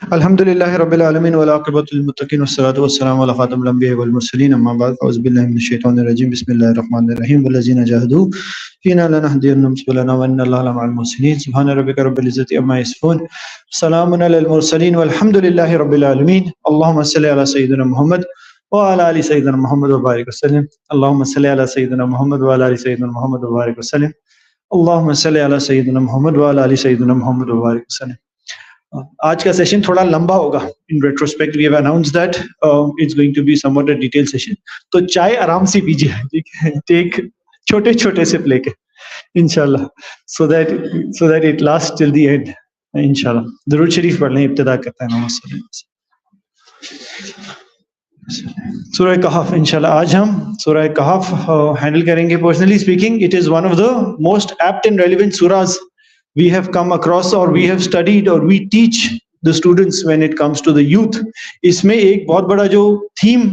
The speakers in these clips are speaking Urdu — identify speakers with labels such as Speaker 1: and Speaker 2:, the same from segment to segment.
Speaker 1: الحمدللہ رب العالمین والعاقبۃ للمتقین والصلاۃ والسلام علی خاتم الانبیاء والمرسلین اما بعد اعوذ باللہ من الشیطان الرجیم بسم اللہ الرحمن الرحیم والذین جاہدوا فینا لنہدینہم سبلنا وان اللہ لمع المحسنین سبحان ربک رب العزۃ عما یصفون سلام علی المرسلین والحمدللہ رب العالمین اللہم صل علی سیدنا محمد وعلی آل سیدنا محمد وبارک وسلم اللہم صل علی سیدنا محمد وعلی آل سیدنا محمد وبارک وسلم اللہم صل علی سیدنا محمد وعلی آل سیدنا محمد وبارک وسلم. آج کا سیشن تھوڑا لمبا ہوگا. In retrospect we have announced that it's going to be somewhat a detail session. تو چائے آرام سے پیجیے, ٹھیک ہے, ٹیک چھوٹے چھوٹے سپ لے کے انشاءاللہ, so that it last till the end انشاءاللہ. درود شریف پڑھ لیں, ابتدا کرتے ہیں. سورہ کہف انشاءاللہ آج ہم سورہ کہف ہینڈل کریں گے. Personally speaking it is one of the most apt and relevant سوراز we have come across or we have studied or we teach the students when it comes to the youth. اس میں ایک بہت بڑا جو theme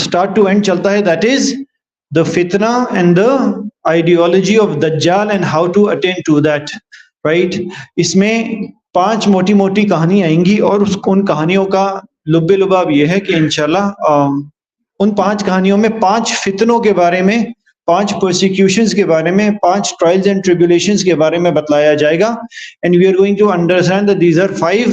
Speaker 1: start to end چلتا ہے, that is the fitna and the ideology of Dajjal and how to attend to that, right? اس میں 5 موٹی موٹی کہانی آئیں گی اور ان کہانیوں کا لب لباب یہ ہے کہ انشاءاللہ ان 5 کہانیوں میں 5 فتنوں کے بارے میں, 5 persecutions کے بارے میں, 5 trials and tribulations کے بارے میں بتلایا جائے گا. And we are going to understand that these are 5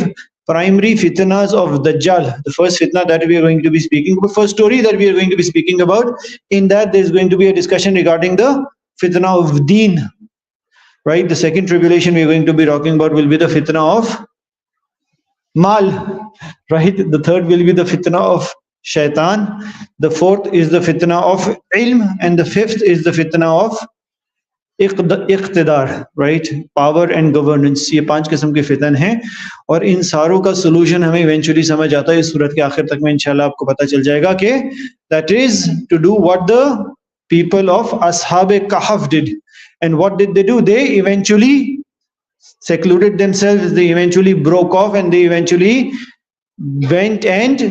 Speaker 1: primary fitnas of Dajjal. The first fitna that we are going to be speaking, the first story that we are going to be speaking about, in that there is going to be a discussion regarding the fitna of deen, right? The second tribulation we are going to be talking about will be the fitna of mal, right? The third will be the fitna of shaitan, the fourth is the fitna of ilm, and the fifth is the fitna of اقتدار, right? Power and governance. یہ 5 قسم کے فتن ہیں اور ان ساروں کا سولوشن ہمیں ایونچولی سمجھ آتا ہے. اس صورت کے آخر تک میں انشاءاللہ آپ کو پتہ چل جائے گا کہ that is to do what the people of Ashab Kahf did. And what did they do? They eventually secluded themselves, they eventually broke off, and they eventually went and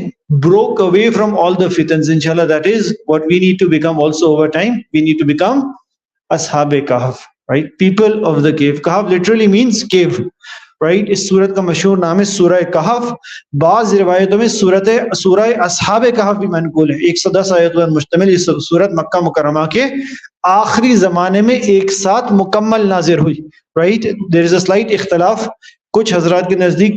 Speaker 1: broke away from all the fitans. Inshallah, that is what we need to become also over time. We need to become Ashab Kahf, right? People of the cave. Kahf literally means cave, right? اس سورت کا مشہور نام ہے سورہ کہف. بعض روایتوں میں سورہ اصحاب کہف بھی منقول ہے. 110 آیتوں پر مشتمل یہ سورت مکہ مکرمہ کے آخری زمانے میں ایک ساتھ مکمل نازل ہوئی, right? There is a slight اختلاف. کچھ حضرات کے نزدیک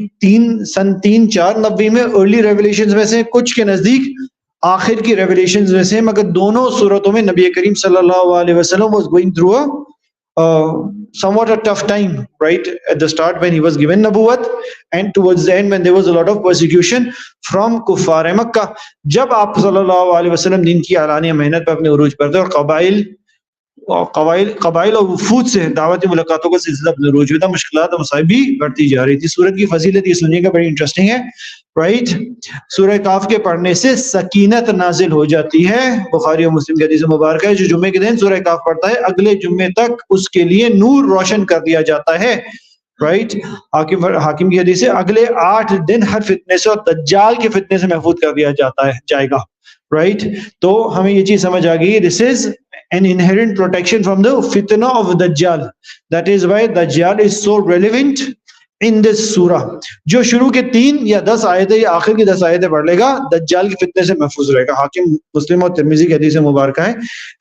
Speaker 1: سن 3-4 میں ارلی ریولیشنز میں سے, کچھ کے نزدیک آخر کی ریولیشنز میں سے, مگر دونوں صورتوں میں نبی کریم صلی اللہ علیہ وسلم was going through somewhat a tough time, right? At the start when he was given nabuwat, and towards the end when there was a lot of persecution from kuffar Makkah. جب آپ صلی اللہ علیہ وسلم دین کی اعلانیہ محنت پر اپنے عروج پر تھے اور قبائل اور وفود سے دعوتی ملاقاتوں کا سلسلہ اپنے عروج پہ تھا, مشکلات اور مصائب بھی بڑھتی جا رہی تھی. سورت کی فضیلت یہ سنیے گا, بڑی انٹرسٹنگ ہے, رائٹ؟ سورہ کاف کے پڑھنے سے سکینت نازل ہو جاتی ہے. بخاری اور مسلم کی حدیث مبارکہ ہے, جو جمعے کے دن سورہ کاف پڑھتا ہے اگلے جمعے تک اس کے لیے نور روشن کر دیا جاتا ہے, رائٹ؟ حاکم کی حدیث ہے اگلے 8 دن ہر فتنے سے اور دجال کے فتنے سے محفوظ کر دیا جائے گا, رائٹ؟ تو ہمیں یہ چیز سمجھ آ گئی, دس از an inherent protection from the fitna of Dajjal. That is why Dajjal is so relevant in this surah. جو شروع کے 3 یا 10 آیتیں یا آخر کی 10 آیتیں پڑھ لے گا, دجال کے فتنے سے محفوظ رہے گا. حاکم مسلم اور ترمذی کی حدیث مبارکہ ہے.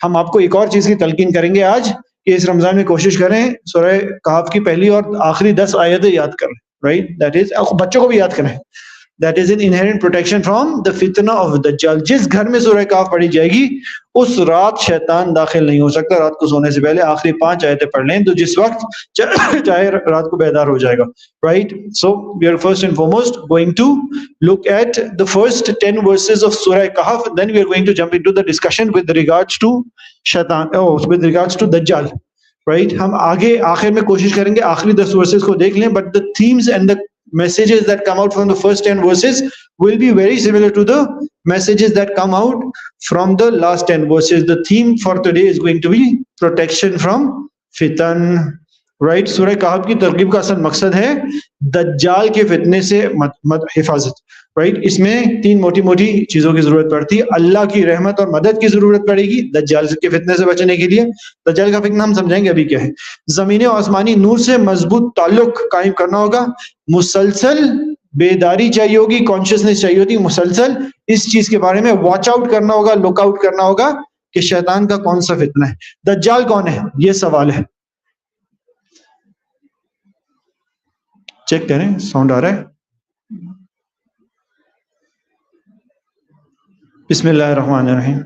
Speaker 1: ہم آپ کو ایک اور چیز کی تلقین کریں گے آج, کہ اس رمضان میں کوشش کریں سورہ کہف کی پہلی اور آخری 10 آیتیں یاد کریں, right? That is بچوں کو بھی یاد کریں. That is an inherent protection from the fitna of Dajjal. جس گھر میں سورہ کہف پڑھی جائے گی اس رات شیطان داخل نہیں ہو سکتا. رات کو سونے سے پہلے آخری 5 آیتیں پڑھ لیں تو جس وقت چاہے رات کو بیدار ہو جائے گا, right? So we are first and foremost going to look at the first 10 verses of Surah Kahf. Then we are going to jump into the discussion with regards to shaitan, with regards to Dajjal, right? ہم آگے آخر میں کوشش کریں گے آخری 10 verses کو دیکھ لیں, but the themes and the messages that come out from the first 10 verses will be very similar to the messages that come out from the last 10 verses. The theme for today is going to be protection from fitan, right? سورہ کہف کی ترغیب کا اصل مقصد ہے دجال کے فتنے سے حفاظت, رائٹ. اس میں تین موٹی موٹی چیزوں کی ضرورت پڑتی ہے. اللہ کی رحمت اور مدد کی ضرورت پڑے گی دجال کے فتنے سے بچنے کے لیے. دجال کا فتنہ ہم سمجھائیں گے ابھی کیا ہے. زمین و آسمانی نور سے مضبوط تعلق قائم کرنا ہوگا. مسلسل بیداری چاہیے ہوگی, کانشیسنیس چاہیے ہوتی, مسلسل اس چیز کے بارے میں واچ آؤٹ کرنا ہوگا, لک آؤٹ کرنا ہوگا کہ شیطان کا کون سا فتنہ ہے. دجال کون ہے, یہ سوال ہے. چیک کریں ساؤنڈ آ رہا ہے. بسم اللہ الرحمن الرحیم.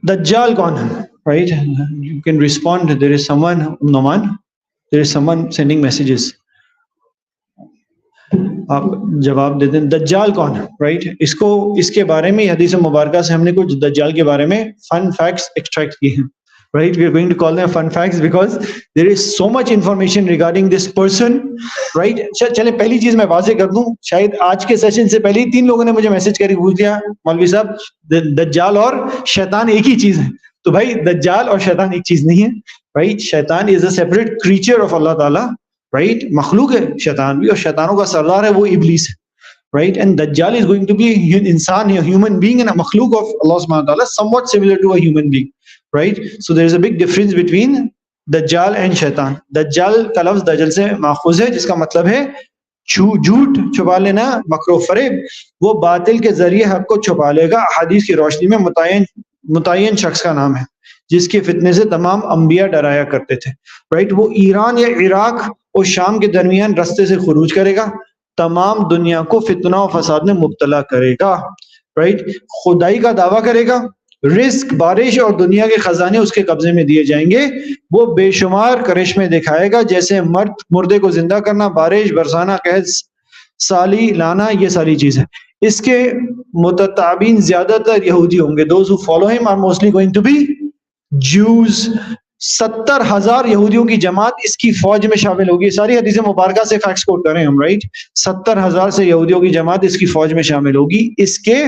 Speaker 1: دجال کون ہے, right. You can respond. There is someone, Numan, there is someone sending messages. آپ جواب دے دیں. دجال کون ہے, رائٹ. اس کے بارے میں حدیث مبارکہ سے ہم نے کچھ دجال کے بارے میں فن فیکٹس ایکسٹریکٹ کیے ہیں. Right, we are going to call them fun facts because there is so much information regarding this person. Right, چلے پہلی چیز میں واضح کر دوں. شاید آج کے سیشن سے پہلے 3 لوگوں نے مجھے میسج کر کے پوچھ لیا مولوی صاحب دجال اور شیطان ایک ہی چیز ہے. تو بھائی دجال اور شیطان ایک چیز نہیں ہے. Right, شیطان is a separate creature of اللہ تعالیٰ. Right, مخلوق ہے شیطان بھی, اور شیطانوں کا سردار ہے وہ ابلیس ہے. Right, and Dajjal is going to be انسان, a human being and a مخلوق of Allah subhanahu wa ta'ala, somewhat similar to a human being. Right, so there is a big difference between Dajjal and Shaitan. Dajjal کا لفظ دجل سے ماخوذ ہے جس کا مطلب ہے جھوٹ چھپا لینا, مکر و فریب. وہ باطل کے ذریعے حق کو چھپا لے گا. حدیث کی روشنی میں متعین شخص کا نام ہے جس کے فتنے سے تمام انبیاء ڈرایا کرتے تھے. Right, وہ ایران یا عراق اور شام کے درمیان رستے سے خروج کرے گا, تمام دنیا کو فتنہ و فساد میں مبتلا کرے گا. Right, خدائی کا دعویٰ کرے گا, رزق, بارش اور دنیا کے خزانے اس کے قبضے میں دیے جائیں گے. وہ بے شمار کرشمے دکھائے گا جیسے مردے کو زندہ کرنا, بارش برسانا, قحط سالی لانا, یہ ساری چیزیں. اس کے متتابعین زیادہ تر یہودی ہوں گے. Those who follow him are mostly going to be Jews. 70,000 یہودیوں کی جماعت اس کی فوج میں شامل ہوگی. ساری حدیث مبارکہ سے فیکٹس کوٹ کریں ہم. رائٹ, 70,000 سے یہودیوں کی جماعت اس کی فوج میں شامل ہوگی. اس کے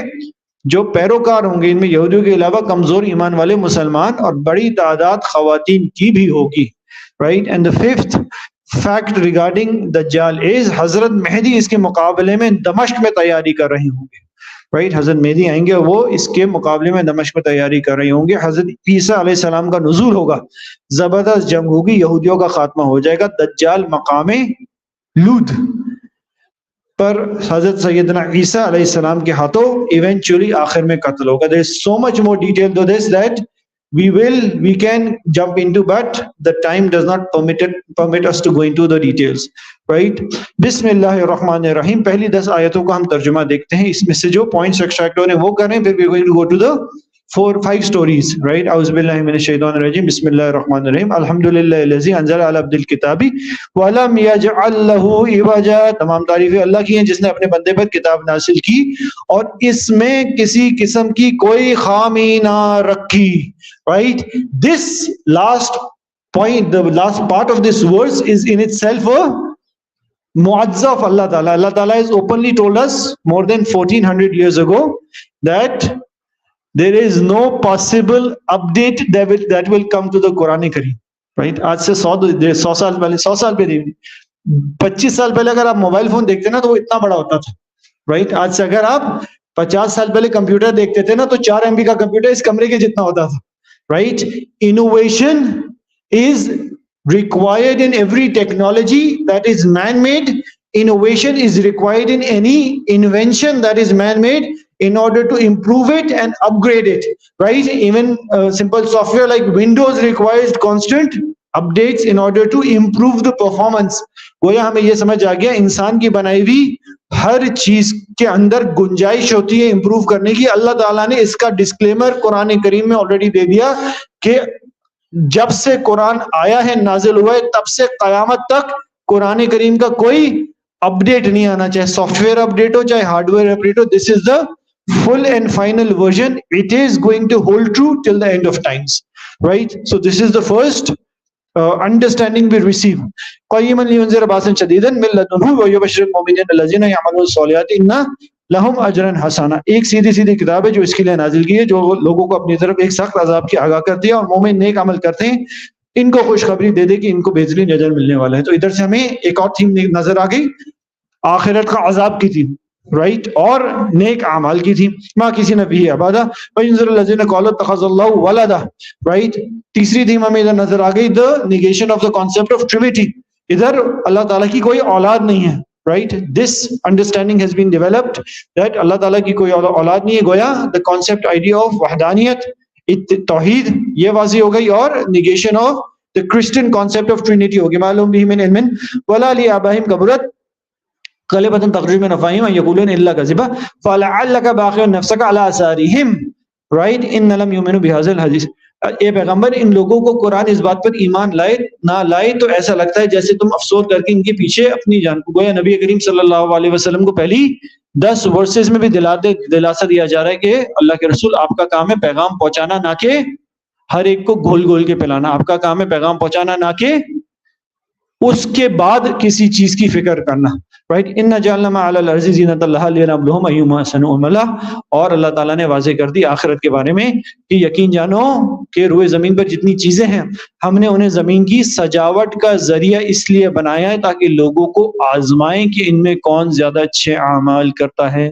Speaker 1: جو پیروکار ہوں گے ان میں یہودیوں کے علاوہ کمزور ایمان والے مسلمان اور بڑی تعداد خواتین کی بھی ہوگی. Right, and the fifth fact regarding Dajjal is حضرت مہدی اس کے مقابلے میں دمشق میں تیاری کر رہے ہوں گے. رائٹ, حضرت مہدی آئیں گے, وہ اس کے مقابلے میں دمشق میں تیاری کر رہے ہوں گے. حضرت عیسیٰ علیہ السلام کا نزول ہوگا, زبردست جنگ ہوگی, یہودیوں کا خاتمہ ہو جائے گا. دجال مقام لود پر حضرت سیدنا عیسیٰ علیہ السلام کے ہاتھوں ایونچولی آخر میں قتل ہوگا. There is so much more detail to this that we can jump into, but the time does not permit us to go into the details. Right, بسم اللہ الرحمن الرحیم. پہلی 10 آیتوں کا ہم ترجمہ دیکھتے ہیں. اس میں سے جو پوائنٹس ایکسٹریکٹ ہو رہے ہیں وہ کریں, پھر we are going to go to the 4-5 stories. Right, اعوذ باللہ من الشیطان الرجیم. بسم اللہ الرحمن الرحیم. الحمدللہ الذی انزل علی عبدہ الکتاب ولم یجعل لہ عوجا. تمام تعریفیں اللہ کی ہیں جس نے اپنے بندے پر کتاب نازل کی اور اس میں کسی قسم کی کوئی خامی نہ رکھی. Right, this last point, the last part of this verse is in itself a mu'azzah of Allah Ta'ala. Allah Ta'ala has openly told us more than 1400 years ago that there is no possible update that will come to the Quran Kareem. Right, آج سے 100 سال پہلے 100 سال پہلے 25 سال پہلے اگر آپ موبائل فون دیکھتے نا تو وہ اتنا بڑا ہوتا تھا. Right, آج سے اگر آپ 50 سال پہلے کمپیوٹر دیکھتے تھے نا تو 4 MB کا کمپیوٹر اس کمرے کے جتنا ہوتا تھا. Right, innovation is required in every technology that is man-made. Innovation is required in any invention that is man-made in order to improve it and upgrade it. Right, even simple software like Windows requires constant updates in order to improve the performance. گویا ہمیں یہ سمجھ آ گیا انسان کی بنائی ہوئی ہر چیز کے اندر گنجائش ہوتی ہے امپروو کرنے کی. اللہ تعالیٰ نے اس کا ڈسکلیمر قرآن کریم میں آلریڈی دے دیا کہ جب سے قرآن آیا ہے, نازل ہوا ہے, تب سے قیامت تک قرآن کریم کا کوئی اپڈیٹ نہیں آنا, چاہے سافٹ ویئر اپڈیٹ ہو چاہے hard where update who. This is the full and final version. It is going to hold true till the end of times. Right, so this is the first understanding we receive. قَيِّمًا لِيُنذِرَ بَأْسًا شَدِيدًا مِنْ لَدُنْهُ وَيُبَشِّرَ الْمُؤْمِنِينَ الَّذِينَ يَعْمَلُونَ الصَّالِحَاتِ إِنَّ لَهُمْ أَجْرًا حَسَنًا. ایک سیدھی سیدھی کتاب ہے جو اس کے لیے نازل کی ہے, جو لوگوں کو اپنی طرف ایک سخت عذاب کی آگاہ کرتی ہے اور مومن نیک عمل کرتے ہیں ان کو خوشخبری دے دے کہ ان کو بہترین اجر ملنے والا ہے. تو ادھر سے ہمیں ایک اور تھیم نظر آ گئی آخرت کا عذاب کی تھی، رائٹ، اور نیک اعمال کی تھی. ماں کسی نبی عبادہ وینظر الذین قالوا اتخذ اللہ ولدا، رائٹ. تیسری تھیم ہمیں ادھر نظر آ گئی، the negation of the concept of Trinity. ادھر اللہ تعالیٰ کی کوئی اولاد نہیں ہے، right. This understanding has been developed that اللہ تعالیٰ کی کوئی اولاد نہیں ہے. گویا دا کانسیپٹ آئیڈیا آف وحدانیت، توحید، یہ واضح ہو گئی، اور negation of the Christian concept of Trinity ہوگی. معلوم بھی من علم ولا لآبائهم کبرت کلمۃ تخرج من افواہہم ان یقولون الا کذبا فلعلک باخع نفسک علی آثارہم، رائٹ، ان لم یؤمنوا بهذا الحدیث. اے پیغمبر، ان لوگوں کو قرآن اس بات پر ایمان لائے نہ لائے تو ایسا لگتا ہے جیسے تم افسوس کر کے ان کے پیچھے اپنی جان کو. گویا نبی کریم صلی اللہ علیہ وسلم کو پہلی 10 ورسز میں بھی دلاسا دیا جا رہا ہے کہ اللہ کے رسول، آپ کا کام ہے پیغام پہنچانا، نہ کہ ہر ایک کو گھول گھول کے پلانا. آپ کا کام ہے پیغام پہنچانا، نہ کہ اس کے بعد کسی چیز کی فکر کرنا، رائٹ. ان جعلنا ما علی الارض زینۃ لها لنبلوہم ایہم احسن عملا. اور اللہ تعالیٰ نے واضح کر دی آخرت کے بارے میں کہ یقین جانو کہ روئے زمین پر جتنی چیزیں ہیں ہم نے انہیں زمین کی سجاوٹ کا ذریعہ اس لیے بنایا ہے تاکہ لوگوں کو آزمائیں کہ ان میں کون زیادہ اچھے اعمال کرتا ہے.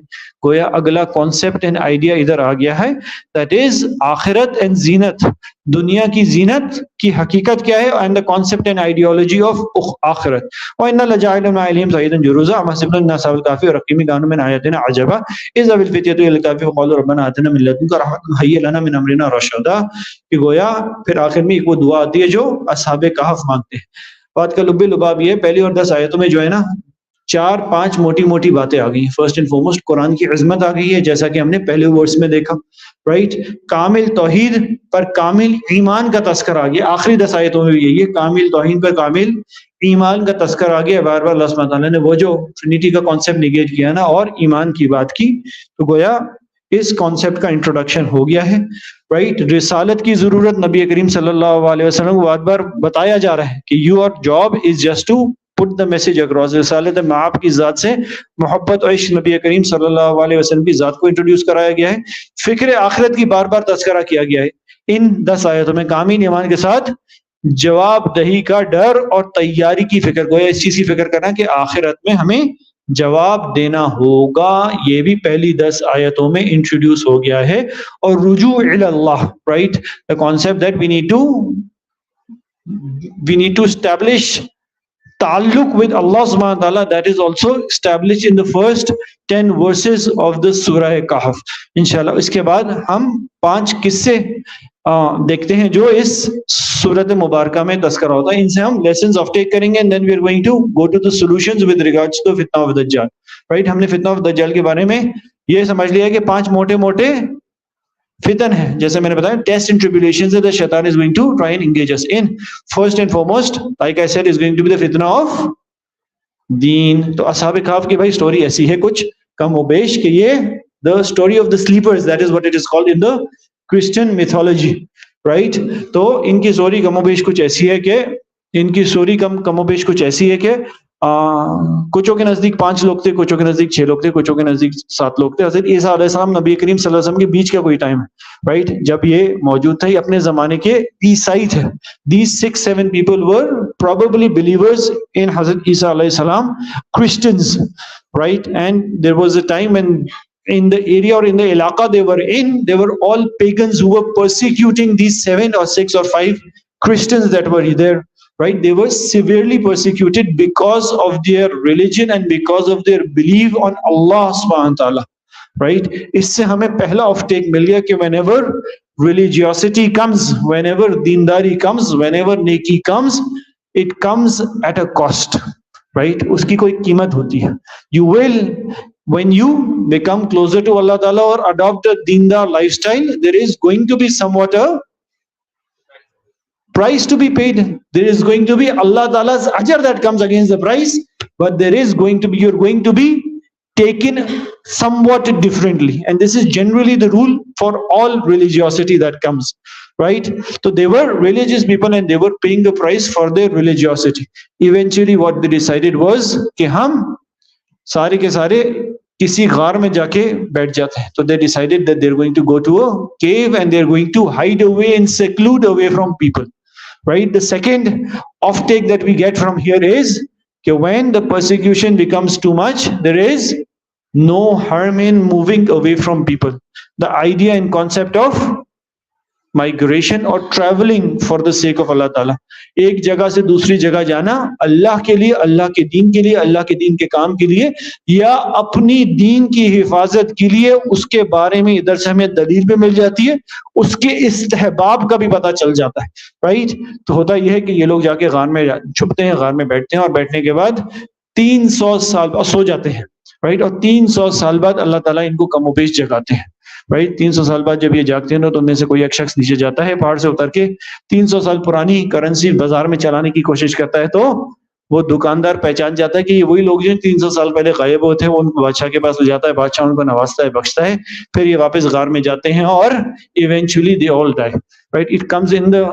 Speaker 1: گویا اگلا کانسیپٹ اینڈ آئیڈیا ادھر آ گیا ہے، دیٹ از آخرت اینڈ زینت. دنیا کی زینت کی حقیقت کیا ہے، and the concept and ideology of آخرت. وَإِنَّ لَجَاعِلُونَ مَا عَلَيْهِمْ صَعِيدًا جُرُوزًا أَمْ حَسِبْتَ أَنَّ أَصْحَابَ الْكَهْفِ وَالرَّقِيمِ كَانُوا مِنْ آيَاتِنَا عَجَبًا إِذْ أَوَى الْفِتْيَةُ إِلَى الْكَهْفِ وَقَالُوا رَبَّنَا آتِنَا مِن لَّدُنكَ رَحْمَةً وَهَيِّئْ لَنَا مِنْ أَمْرِنَا رَشَدًا. کہ گویا پھر آخر میں ایک وہ دعا آتی ہے جو اصحاب کہف مانگتے ہیں. بات کا لب لباب یہ ہے، پہلی اور 10 آیتوں میں جو ہے نا 4-5 موٹی موٹی باتیں آ گئی ہیں. فرسٹ اینڈ فارموسٹ قرآن کی عظمت آ گئی ہے، جیسا کہ ہم نے پہلے ورس میں دیکھا، رائٹ. کامل توحید پر کامل ایمان کا تذکرہ آ گیا. آخری 10 آیتوں میں بھی یہی ہے، کامل توحید پر کامل ایمان کا تذکرہ آ گیا. بار بار اللہ سبحانہ تعالیٰ نے وہ جو ٹرینٹی کا کانسیپٹ نگیٹ کیا نا اور ایمان کی بات کی، تو گویا اس کانسیپٹ کا انٹروڈکشن ہو گیا ہے، رائٹ. رسالت کی ضرورت نبی کریم صلی اللہ علیہ وسلم کو بار بار بتایا جا رہا ہے کہ your job is just to put the message across. رسالت میں آپ کی ذات سے محبت اور عشق نبی کریم صلی اللہ علیہ وسلم کی ذات کو انٹروڈیوس کرایا گیا ہے. فکر آخرت کی بار بار تذکرہ کیا گیا ہے ان 10 آیتوں میں. کامل ایمان کے ساتھ جواب دہی کا ڈر اور تیاری کی فکر، گویا اس چیز کی فکر کرنا کہ آخرت میں ہمیں جواب دینا ہوگا، یہ بھی پہلی 10 آیتوں میں انٹروڈیوس ہو گیا ہے. اور رجوع الی اللہ، right, the concept that we need to establish تعلق with Allah subhanahu wa ta'ala, that is also established in the first 10 verses of the surah Kahf. انشاءاللہ اس کے بعد ہم 5 قصے دیکھتے ہیں جو اس سورت مبارکہ میں تذکرہ ہوتا ہے. ان سے ہم لیسنز آف ٹیک کریں گے، and then we are going to go to the solutions with regards to فتنہ of Dajjal. right. ہم نے فتنہ of Dajjal کے بارے میں یہ سمجھ لیا کہ 5 موٹے موٹے فتن ہے، جیسے میں نے بتایا test and tribulations that the shaitan is going to try and engage us in. First and foremost, like I said, is going to be the fitna of deen. تو اصحاب کہف کی بھائی سٹوری ایسی ہے کچھ کم و بیش کہ یہ the story of the sleepers, that is what it is called in the Christian mythology, right. تو ان کی سٹوری کم و بیش کچھ ایسی ہے کہ کچھوں کے نزدیک 5 لوگ تھے، کچھوں کے نزدیک 6 لوگ تھے، کچھوں کے نزدیک 7 لوگ تھے. حضرت عیسیٰ علیہ السلام نبی کریم صلی اللہ علیہ وسلم کے بیچ کا کوئی ٹائم ہے، رائٹ، جب یہ موجود تھا. یہ اپنے زمانے کے عیسائی تھے. These 6-7 people were probably believers in حضرت عیسیٰ علیہ السلام, Christians, right. And there was a time when in the area or in the علاقہ they were all pagans who were persecuting these 7 or 6 or 5 Christians that were there. Right, they were severely persecuted because of their religion and because of their belief on Allah subhanahu wa ta'ala. Right, اس سے ہمیں پہلا آف ٹیک مل گیا کہ whenever religiosity comes, whenever دینداری comes, whenever نیکی comes, it comes at a cost. Right, اس کی کوئی قیمت ہوتی ہے. You will, when you become closer to Allah ta'ala or adopt a deendar lifestyle, there is going to be somewhat a price to be paid. There is going to be Allah Ta'ala's ajr that comes against the price, but there is going to be, you're going to be taken somewhat differently, and this is generally the rule for all religiosity that comes, right. So they were religious people and they were paying the price for their religiosity. Eventually what they decided was کہ ہم سارے کے سارے کسی غار میں جا کے بیٹھ جاتے ہیں. تو they decided that they're going to go to a cave and they're going to hide away and seclude away from people. Right. The second off take that we get from here is کہ when the persecution becomes too much, there is no harm in moving away from people. The idea and concept of migration اور traveling for the sake of اللہ تعالیٰ, ایک جگہ سے دوسری جگہ جانا اللہ کے لیے، اللہ کے دین کے لیے، اللہ کے دین کے کام کے لیے، یا اپنی دین کی حفاظت کے لیے، اس کے بارے میں ادھر سے ہمیں دلیل بھی مل جاتی ہے، اس کے استحباب کا بھی پتہ چل جاتا ہے، رائٹ. تو ہوتا یہ ہے کہ یہ لوگ جا کے غار میں چھپتے ہیں، غار میں بیٹھتے ہیں، اور بیٹھنے کے بعد 300 سال اور سو جاتے ہیں، رائٹ. اور 300 سال بعد اللہ تعالیٰ ان کو کم و بیش جگاتے ہیں، رائٹ. 300 سال بعد جب یہ جاگتے ہیں تو ان میں سے کوئی ایک شخص نیچے جاتا ہے پہاڑ سے اتر کے، 300 سال پرانی کرنسی بازار میں چلانے کی کوشش کرتا ہے، تو وہ دکاندار پہچان جاتا ہے کہ یہ وہی لوگ جو 300 سال پہلے غائب ہوتے ہیں. وہ ان بادشاہ کے پاس لے جاتا ہے، بادشاہ ان کو نوازتا ہے، بخشتا ہے، پھر یہ واپس غار میں جاتے ہیں اور eventually they all die, right. It comes in the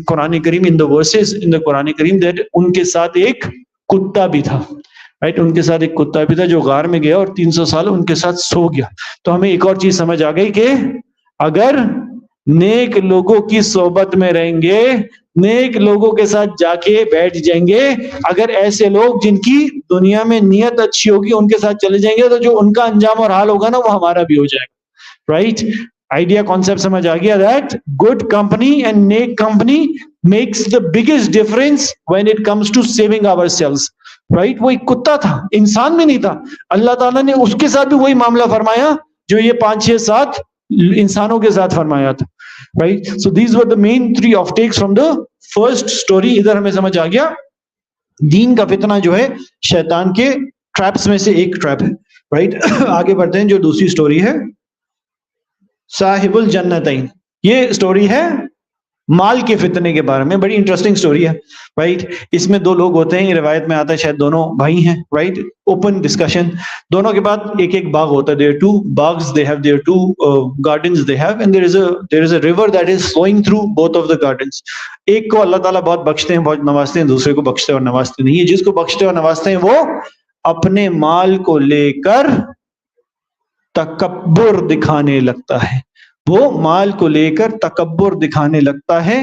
Speaker 1: Quran Kareem, in the verses in the Quran Kareem that ان کے ساتھ ایک کتا بھی تھا، رائٹ. ان کے ساتھ ایک کتا بھی تھا جو غار میں گیا اور 300 سال ان کے ساتھ سو گیا. تو ہمیں ایک اور چیز سمجھ آ گئی کہ اگر نیک لوگوں کی صحبت میں رہیں گے، نیک لوگوں کے ساتھ جا کے بیٹھ جائیں گے، اگر ایسے لوگ جن کی دنیا میں نیت اچھی ہوگی ان کے ساتھ چلے جائیں گے، تو جو ان کا انجام اور حال ہوگا نا وہ ہمارا بھی ہو جائے گا، رائٹ. آئیڈیا کانسیپٹ سمجھ آ گیا دیٹ گڈ کمپنی اینڈ نیک company makes the biggest difference when it comes to saving our souls, right. وہ ایک کتا تھا، انسان بھی نہیں تھا. اللہ تعالیٰ نے اس کے ساتھ بھی وہی معاملہ فرمایا جو یہ 5-6-7 انسانوں کے ساتھ فرمایا تھا، right. So these were the main 3 of takes from the first story. ادھر ہمیں سمجھ آ گیا دین کا فتنہ جو ہے شیطان کے ٹریپس میں سے ایک ٹریپ ہے، رائٹ. آگے بڑھتے ہیں. جو دوسری اسٹوری ہے صاحب الجنتین، یہ اسٹوری ہے مال کے فتنے کے بارے میں. بڑی انٹرسٹنگ سٹوری ہے، رائٹ. اس میں 2 لوگ ہوتے ہیں، روایت میں آتا ہے شاید دونوں بھائی ہیں، رائٹ. اوپن ڈسکشن، دونوں کے بعد ایک ایک باغ ہوتا ہے. there are 2 bags they have, there are 2 gardens they have, and there is a river that is flowing through both of the gardens. ایک کو اللہ تعالیٰ بہت بخشتے ہیں، بہت نوازتے ہیں، دوسرے کو بخشتے اور نوازتے نہیں ہیں. جس کو بخشتے اور نوازتے ہیں وہ اپنے مال کو لے کر تکبر دکھانے لگتا ہے، وہ مال کو لے کر تکبر دکھانے لگتا ہے،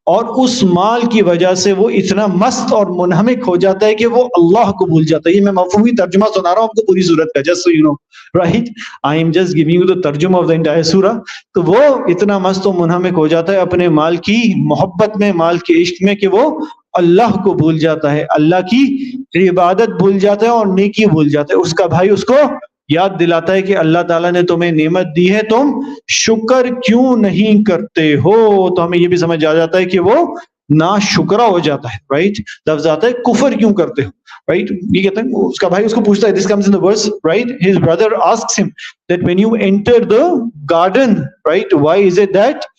Speaker 1: اور اس مال کی وجہ سے وہ اتنا مست اور منہمک ہو جاتا ہے کہ وہ اللہ کو بھول جاتا ہے. یہ میں مفہومی ترجمہ سنا رہا ہوں آپ کو پوری سورت کا، just so you know, right. I am just giving you the ترجمہ of the entire surah. تو وہ اتنا مست و منہمک ہو جاتا ہے اپنے مال کی محبت میں، مال کے عشق میں، کہ وہ اللہ کو بھول جاتا ہے، اللہ کی عبادت بھول جاتا ہے اور نیکی بھول جاتا ہے. اس کا بھائی اس کو یاد دلاتا ہے کہ اللہ تعالیٰ نے تمہیں نعمت دی ہے، تم شکر کیوں نہیں کرتے ہو. تو ہمیں یہ بھی سمجھ آ جاتا ہے کہ وہ ناشکرا ہو جاتا ہے، رائٹ. لفظ آتا ہے کفر کیوں کرتے ہو، رائٹ. یہ کہتا ہے اس کا بھائی اس کو پوچھتا ہے، this comes in the verse, right. His brother asks him that when you enter the garden, right, why is it that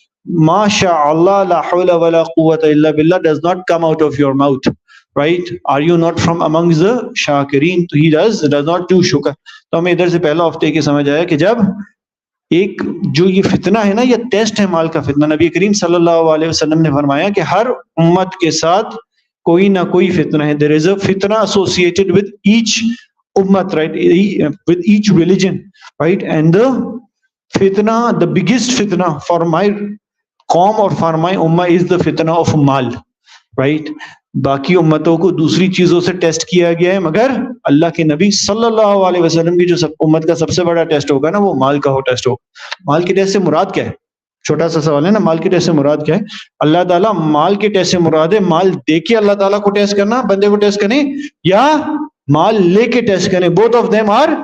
Speaker 1: masha Allah la hawla wa la quwwata illa billah does not come out of your mouth, right. Are you not from amongst the shakirin? So he does not do shukr. تو ہمیں ادھر سے پہلا ہفتے کی سمجھ آیا کہ جب ایک جو یہ فتنہ ہے نا، یہ ٹیسٹ ہے مال کا فتنہ. نبی کریم صلی اللہ علیہ وسلم نے فرمایا کہ ہر امت کے ساتھ کوئی نہ کوئی فتنہ ہے. there is a fitna associated with each ummat, right, with each religion, right. And the fitna, the biggest fitna for my قوم اور for my ummah is the fitna of mal, right. باقی امتوں کو دوسری چیزوں سے ٹیسٹ کیا گیا ہے، مگر اللہ کے نبی صلی اللہ علیہ وسلم کی جو امت کا سب سے بڑا ٹیسٹ ہوگا نا، وہ مال کا ہو ٹیسٹ ہوگا. مال کے ٹیسٹ سے مراد کیا ہے؟ چھوٹا سا سوال ہے نا، مال کے ٹیسٹ سے مراد کیا ہے؟ اللہ تعالیٰ مال کے ٹیسٹ سے مراد ہے مال دے کے اللہ تعالیٰ کو ٹیسٹ کرنا، بندے کو ٹیسٹ کریں، یا مال لے کے ٹیسٹ کریں. Both of them are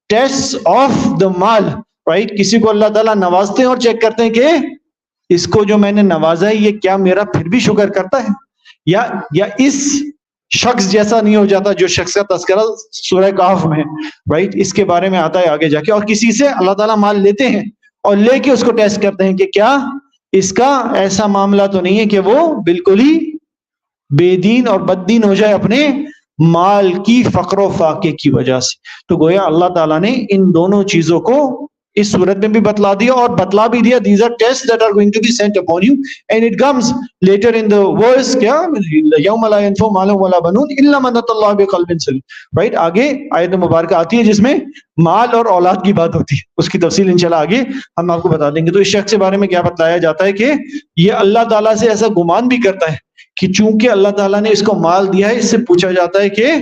Speaker 1: test of the مال، رائٹ. کسی کو اللہ تعالیٰ نوازتے ہیں اور چیک کرتے ہیں کہ اس کو جو میں نے نوازا ہے یہ کیا میرا پھر بھی شکر کرتا ہے، یا اس شخص جیسا نہیں ہو جاتا جو شخص کا تذکرہ سورہ کہف میں، رائٹ. اس کے بارے میں آتا ہے آگے جا کے. اور کسی سے اللہ تعالیٰ مال لیتے ہیں اور لے کے اس کو ٹیسٹ کرتے ہیں کہ کیا اس کا ایسا معاملہ تو نہیں ہے کہ وہ بالکل ہی بے دین اور بد دین ہو جائے اپنے مال کی فقر و فاقے کی وجہ سے. تو گویا اللہ تعالیٰ نے ان دونوں چیزوں کو اس صورت میں بھی بتلا دیا اور بتلا بھی دیا. these are tests that are going to be sent upon you, and it comes later in the verse کیا یوم لا ينفع مال ولا بنون الا من اتى الله بقلب سلیم، رائٹ. آگے آیت مبارکہ آتی ہے جس میں مال اور اولاد کی بات ہوتی ہے. اس کی تفصیل انشاءاللہ آگے ہم آپ کو بتا دیں گے. تو اس شخص کے بارے میں کیا بتلایا جاتا ہے کہ یہ اللہ تعالیٰ سے ایسا گمان بھی کرتا ہے کہ چونکہ اللہ تعالیٰ نے اس کو مال دیا ہے، اس سے پوچھا جاتا ہے کہ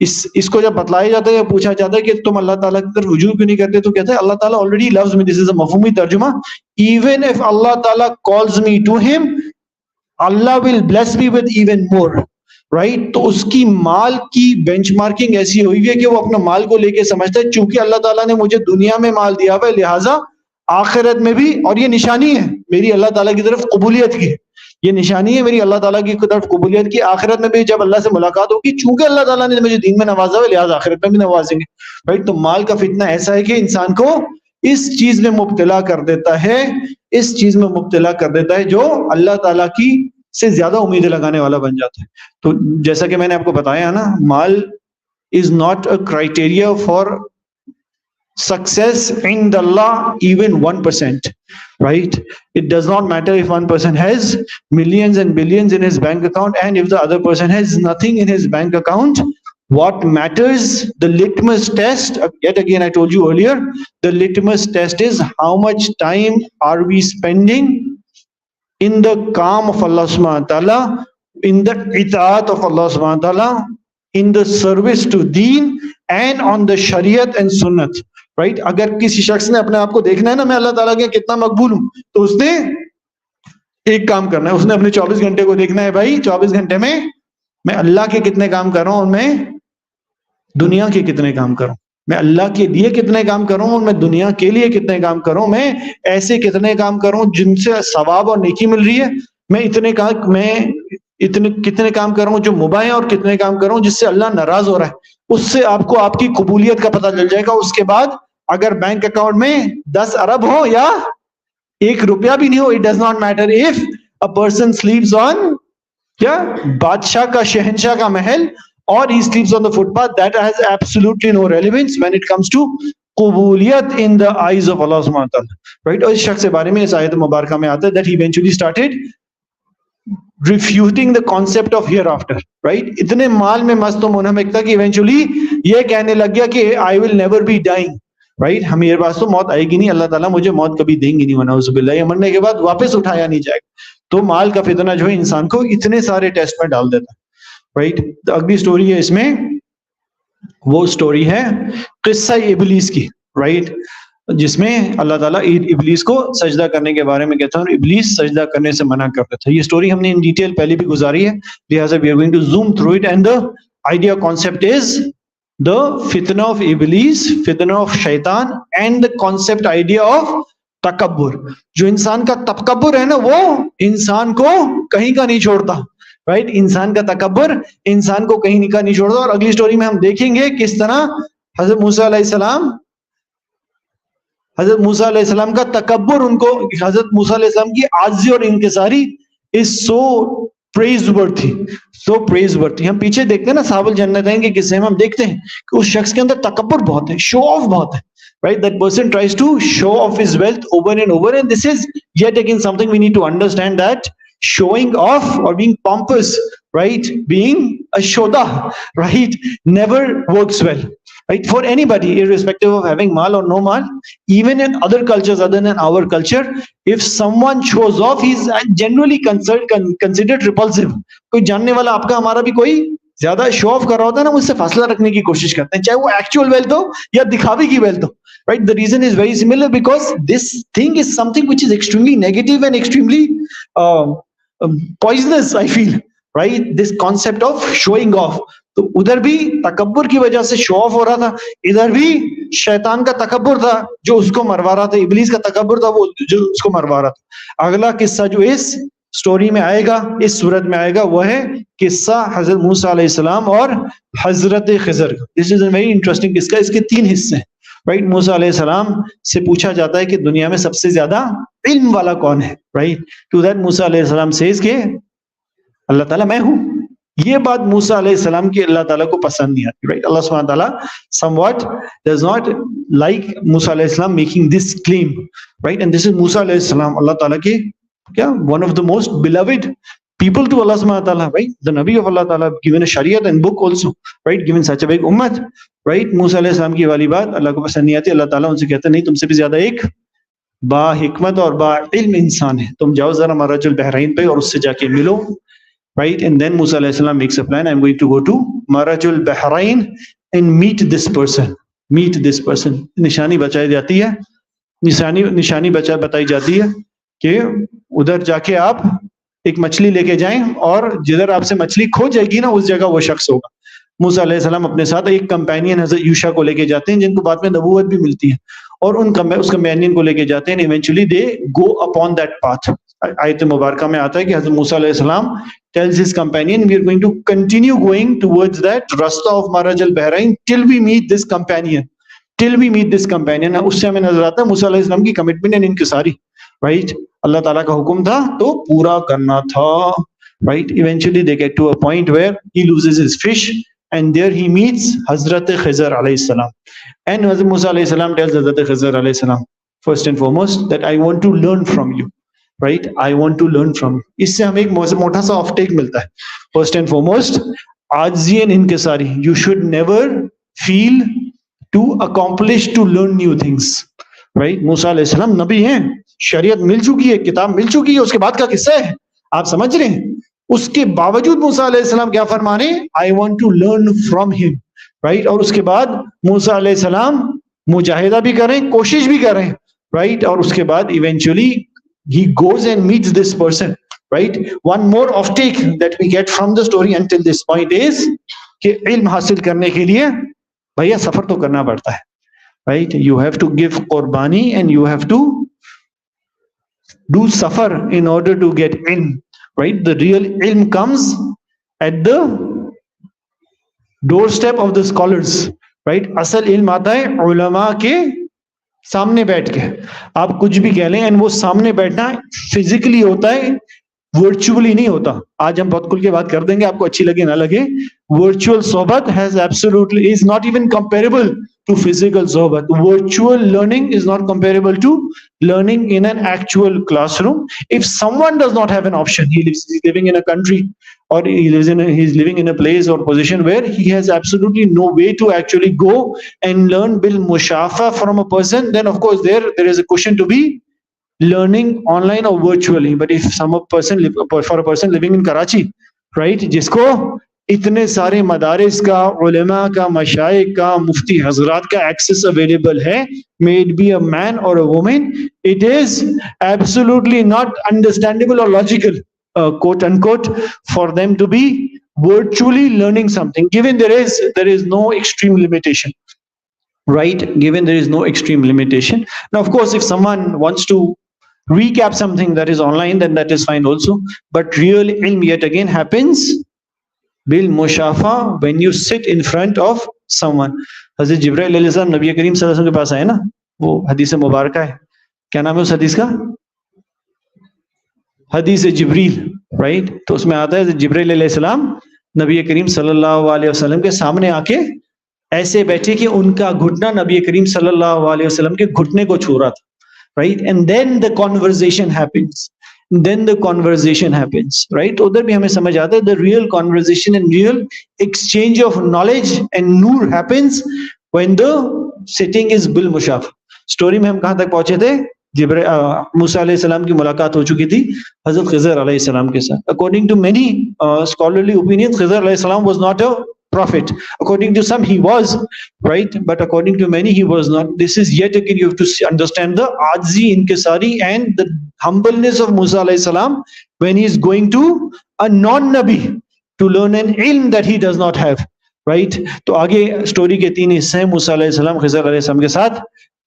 Speaker 1: اس کو جب بتلایا جاتا ہے یا پوچھا جاتا ہے کہ تم اللہ تعالیٰ کی طرف رجوع کیوں نہیں کرتے، تو کہتے ہیں اللہ تعالیٰ already loves me. This is a مفہومی ترجمہ. Even if Allah تعالیٰ calls me to him, Allah will bless me with even more. Right? تو اس کی مال کی بینچ مارکنگ ایسی ہوئی ہے کہ وہ اپنا مال کو لے کے سمجھتا ہے چونکہ اللہ تعالیٰ نے مجھے دنیا میں مال دیا ہوا ہے، لہٰذا آخرت میں بھی، اور یہ نشانی ہے میری اللہ تعالیٰ کی طرف قبولیت کی، یہ نشانی ہے میری اللہ تعالیٰ کی طرف قبولیت کی، آخرت میں بھی جب اللہ سے ملاقات ہوگی چونکہ اللہ تعالیٰ نے مجھے دین میں نوازا ہے لہٰذا آخرت میں بھی نوازیں گے. رائٹ؟ تو مال کا فتنہ ایسا ہے کہ انسان کو اس چیز میں مبتلا کر دیتا ہے، اس چیز میں مبتلا کر دیتا ہے جو اللہ تعالیٰ کی سے زیادہ امیدیں لگانے والا بن جاتا ہے. تو جیسا کہ میں نے آپ کو بتایا نا، مال is not a criteria for success عند اللہ even 1%. Right? It does not matter if one person has millions and billions in his bank account and if the other person has nothing in his bank account. What matters, the litmus test, yet again I told you earlier, the litmus test is how much time are we spending in the calm of Allah subhanahu wa ta'ala, in the itaat of Allah subhanahu wa ta'ala, in the service to deen and on the shariat and sunnat. Right? اگر کسی شخص نے اپنے آپ کو دیکھنا ہے نا میں اللہ تعالیٰ کے کتنا مقبول ہوں، تو اس نے ایک کام کرنا ہے، اس نے اپنے 24 گھنٹے کو دیکھنا ہے، بھائی 24 گھنٹے میں اللہ کے کتنے کام کر رہا ہوں اور میں دنیا کے کتنے کام کروں، میں اللہ کے لیے کتنے کام کروں اور میں دنیا کے لیے کتنے کام کروں، میں ایسے کتنے کام کروں جن سے ثواب اور نیکی مل رہی ہے، میں کتنے کام کروں جو مباح اور کتنے کام کروں جس سے اللہ ناراض ہو رہا ہے. اس سے آپ کو آپ کی قبولیت کا پتہ چل جائے گا. اس کے بعد اگر بینک اکاؤنٹ میں 10 ارب ہو یا 1 روپیہ بھی نہیں ہو, it does not matter if a person sleeps on کیا بادشاہ کا شہنشاہ کا Mahal or he sleeps on the footpath, that has absolutely no relevance when it comes to قبولیت in the eyes of Allah subhanahu wa ta'ala. Right? اور اس شخص کے بارے میں اس آیت مبارکہ میں آتا ہے that he eventually started refuting the concept of hereafter. Right? اتنے مال میں مست و منہمک تھا کہ ایونچولی یہ کہنے لگ گیا کہ I will never be dying. Right? ہم میرے پاس تو موت آئے گی نہیں, اللہ تعالیٰ مجھے موت کبھی دیں گی نہیں, ونعوذ باللہ, یہ مرنے کے بعد واپس اٹھایا نہیں جائے گا. تو مال کا فتنہ جو ہے انسان کو اتنے سارے ٹیسٹ میں ڈال دیتا ہے. رائٹ, اگلی سٹوری ہے اس میں, وہ سٹوری ہے قصہ ابلیس کی. رائٹ, جس میں اللہ تعالیٰ ابلیس کو سجدہ کرنے کے بارے میں کہتا ہے اور ابلیس سجدہ کرنے سے منع کرتا تھا. یہ سٹوری ہم نے ان ڈیٹیل پہلے بھی گزاری ہے, لہٰذا we are going to zoom through it, and the idea concept is the fitna of iblis, fitna of shaitan, and the concept idea of تکبر. جو انسان کا تکبر ہے نا وہ انسان کو کہیں کا نہیں چھوڑتا. رائٹ, انسان کا تکبر انسان کو کہیں کا نہیں چھوڑتا. اور اگلی سٹوری میں ہم دیکھیں گے کس طرح حضرت موسیٰ علیہ السلام کا تکبر ان کو, حضرت موسیٰ علیہ السلام کی عاجزی اور انکساری is so praiseworthy, so praiseworthy. ہم پیچھے دیکھتے ہیں نا صحاب الجنتین کے قصے میں, ہم دیکھتے ہیں کہ اس شخص کے اندر تکبر بہت ہے, شو آف بہت ہے. Right, that person tries to show off his wealth over and over, and this is yet again something we need to understand, that showing off or being pompous, right, being a shoda, right, never works well. Right, for anybody, irrespective of having mal or no mal, even in other cultures other than our culture, if someone shows off, he's generally considered repulsive. کوئی جاننے والا آپ کا ہمارا بھی کوئی زیادہ شو آف کر رہا ہوتا ہے نا, مجھ سے فاصلہ رکھنے کی کوشش کرتے ہیں, چاہے وہ ایکچوئل ویلتھ ہو یا دکھاوے کی wealth who. Right, the reason is very similar, because this thing is something which is extremely negative and extremely poisonous, I feel. Right, this concept of showing off. تو ادھر بھی تکبر کی وجہ سے شو آف ہو رہا تھا, ادھر بھی شیطان کا تکبر تھا جو اس کو مروا رہا تھا, ابلیس کا تکبر تھا وہ جو اس کو مروا رہا تھا. اگلا قصہ جو اس سٹوری میں آئے گا, اس صورت میں آئے گا, وہ ہے قصہ حضرت موسیٰ علیہ السلام اور حضرت خضر کا. This is a very interesting قصہ. اس کے 3 حصے ہیں. رائٹ, موسیٰ علیہ السلام سے پوچھا جاتا ہے کہ دنیا میں سب سے زیادہ علم والا کون ہے. رائٹ, ٹو دیٹ موسیٰ علیہ السلام سیز کہ اللہ تعالیٰ میں ہوں. یہ بات موسیٰ علیہ السلام کی اللہ تعالیٰ کو پسند نہیں آتی. رائٹ, اللہ سبحانہ تعالیٰ somewhat does not like موسیٰ علیہ السلام making this claim. Right, and this is موسیٰ علیہ السلام, اللہ تعالیٰ کے کیا one of the most beloved people to Allah subhanahu wa ta'ala, right, the Nabi of Allah ta'ala, given a Shariat and book also, right, given such a big ummah. Right, موسیٰ علیہ السلام کی والی بات اللہ کو پسند نہیں آتی. اللہ تعالیٰ ان سے کہتا ہے نہیں, تم سے بھی زیادہ ایک با حکمت اور با علم انسان ہے, تم جاؤ ذرا مرج البحرین پہ اور اس سے جا کے ملو. right? And then Musa alayhi salam makes a plan. I'm going to go to Marajul Bahrain and meet this person. Meet this person. نشانی بچائی جاتی ہے, نشانی بتائی جاتی ہے کہ ادھر جا کے آپ ایک مچھلی لے کے جائیں اور جدھر آپ سے مچھلی کھو جائے گی نا اس جگہ وہ شخص ہوگا. موسیٰ علیہ السلام اپنے ساتھ ایک کمپینین حضرت یوشع کو لے کے جاتے ہیں جن کو بعد میں نبوت بھی ملتی ہے, اور اس کمپینین کو لے کے جاتے ہیں. Eventually they go upon that path. آیت مبارکہ میں آتا ہے کہ حضرت موسیٰ علیہ السلام tells his companion, we are going to continue going towards that rasta of Maraj al-Bahrain till we meet this companion. Till we meet this companion. اس سے ہمیں نظر آتا ہے موسیٰ علیہ السلام کی کمٹمنٹ اینڈ انکساری, رائٹ؟ اللہ تعالیٰ کا حکم تھا تو پورا کرنا تھا, right? Eventually they get to a point where he loses his fish and there he meets Hazrat Khizer alayhi salam. And Hazrat Musa alayhi salam tells Hazrat Khizer alayhi salam, first and foremost, that I want to learn from you. Right? I want to learn from you. اس سے ہمیں ایک موٹا سا آف ٹیک ملتا ہے. First and foremost, عاجزی and انکساری. You should never feel to accomplish to learn new things. Right? موسیٰ علیہ السلام نبی ہیں, شریعت مل چکی ہے, کتاب مل چکی ہے, اس کے بعد کا قصہ ہے, آپ سمجھ رہے ہیں؟ اس کے باوجود موسیٰ علیہ السلام کیا فرما رہے ہیں؟ I want to learn from him. Right? اور اس کے بعد موسیٰ علیہ السلام مجاہدہ بھی کریں, کوشش بھی کریں, right? اور اس کے بعد eventually he goes and meets this person, right? One more off take that we get from the story until this point is کہ علم حاصل کرنے کے لیے بھیا سفر تو کرنا پڑتا ہے, right? You have to give قربانی and you have to do safar in order to get ilm, right? The real ilm comes at the doorstep of the scholars, right? اصل علم آتا ہے علماء کے سامنے بیٹھ کے. آپ کچھ بھی کہہ لیں, اینڈ وہ سامنے بیٹھنا فزیکلی ہوتا ہے, ورچولی نہیں ہوتا. آج ہم بہت کھل کے بات کر دیں گے, آپ کو اچھی لگے نہ لگے. ورچوئل صحبت has absolutely is not even comparable to physical صحبت. Virtual learning is not comparable to learning in an actual classroom. If someone does not have an option, he's living in a country or he's living in a place or position where he has absolutely no way to actually go and learn bil mushafa from a person, then of course there is a question to be learning online or virtually. But if for a person living in Karachi, right, جس کو اتنے سارے مدارس کا, علماء کا, مشائخ کا, مفتی حضرات کا ایکسس اویلیبل ہے, may it be a man or a woman, it is absolutely not understandable or logical, quote unquote, for them to be virtually learning something, given there is no extreme limitation, right? Given there is no extreme limitation. Now of course if someone wants to recap something that is online, then that is fine also, but real ilm yet again happens bil mushafa when you sit in front of someone. حضرت جبرائیل علیہ السلام نبی کریم صلی اللہ علیہ وسلم کے پاس آئے نا, وہ حدیث مبارکہ ہے, کیا نام ہے اس حدیث کا؟ حدیث جبریل, رائٹ؟ تو اس میں آتا ہے جبرائیل علیہ السلام نبی کریم صلی اللہ علیہ وسلم کے سامنے آ کے ایسے بیٹھے کہ ان کا گھٹنا نبی کریم صلی اللہ علیہ وسلم کے گھٹنے کو چھو رہا تھا, right? And then the conversation happens. Then the conversation happens, right? ادھر بھی ہمیں سمجھ آتا ہے the real conversation and real exchange of knowledge and noor happens when the sitting is bil mushaf. Story میں ہم کہاں تک پہنچے تھے؟ موسیٰ علیہ السلام کی ملاقات ہو چکی تھی حضرت خضر علیہ السلام کے ساتھ. According to many scholarly opinions, خضر علیہ السلام was not a prophet. According to some he was, right? But according to many he was not. This is yet again you have to understand the ajzi, inkisari and the humbleness of Musa alayhi salam when he is going to a non-nabi to learn an ilm that he does not have, right? تو آگے سٹوری کے 3 حصے ہیں. موسیٰ علیہ السلام خضر علیہ السلام کے ساتھ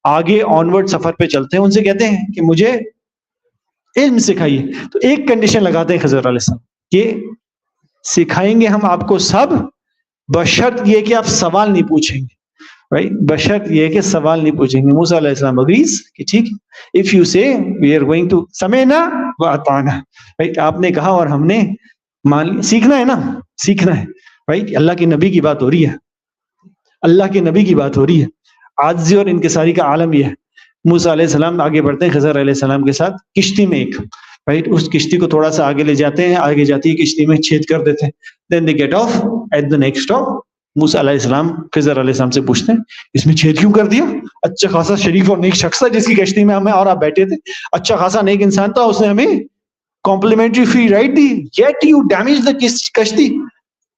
Speaker 1: آگے آنورڈ سفر پہ چلتے ہیں. ان سے کہتے ہیں کہ مجھے علم سکھائیے. تو ایک کنڈیشن لگاتے ہیں خضر علیہ السلام کہ سکھائیں گے ہم آپ کو سب, بشرط یہ کہ آپ سوال نہیں پوچھیں گے, right? بشرط یہ کہ سوال نہیں پوچھیں گے. موسیٰ علیہ السلام agrees کہ ٹھیک, if you say we are going to سمعنا وأطعنا, right? آپ نے کہا اور ہم نے مان لیا. سیکھنا ہے نا, سیکھنا ہے, right? اللہ کے نبی کی بات ہو رہی ہے, اللہ کے نبی کی بات ہو رہی ہے. عاجزی اور انکساری کا عالم یہ ہے. موسیٰ علیہ السلام آگے بڑھتے ہیں خضر علیہ السلام کے ساتھ کشتی میں ایک, right? اس کشتی کو تھوڑا سا آگے لے جاتے ہیں, آگے جاتی ہے کشتی میں چھید کر دیتے ہیں. Then they get off at the next stop. موسیٰ علیہ السلام خضر علیہ السلام سے پوچھتے ہیں اس میں چھید کیوں کر دیا؟ اچھا خاصا شریف اور نیک شخص تھا جس کی کشتی میں ہمیں اور آپ بیٹھے تھے, اچھا خاصا نیک انسان تھا, اس نے ہمیں complimentary free ride the, yet you damage the کشتی.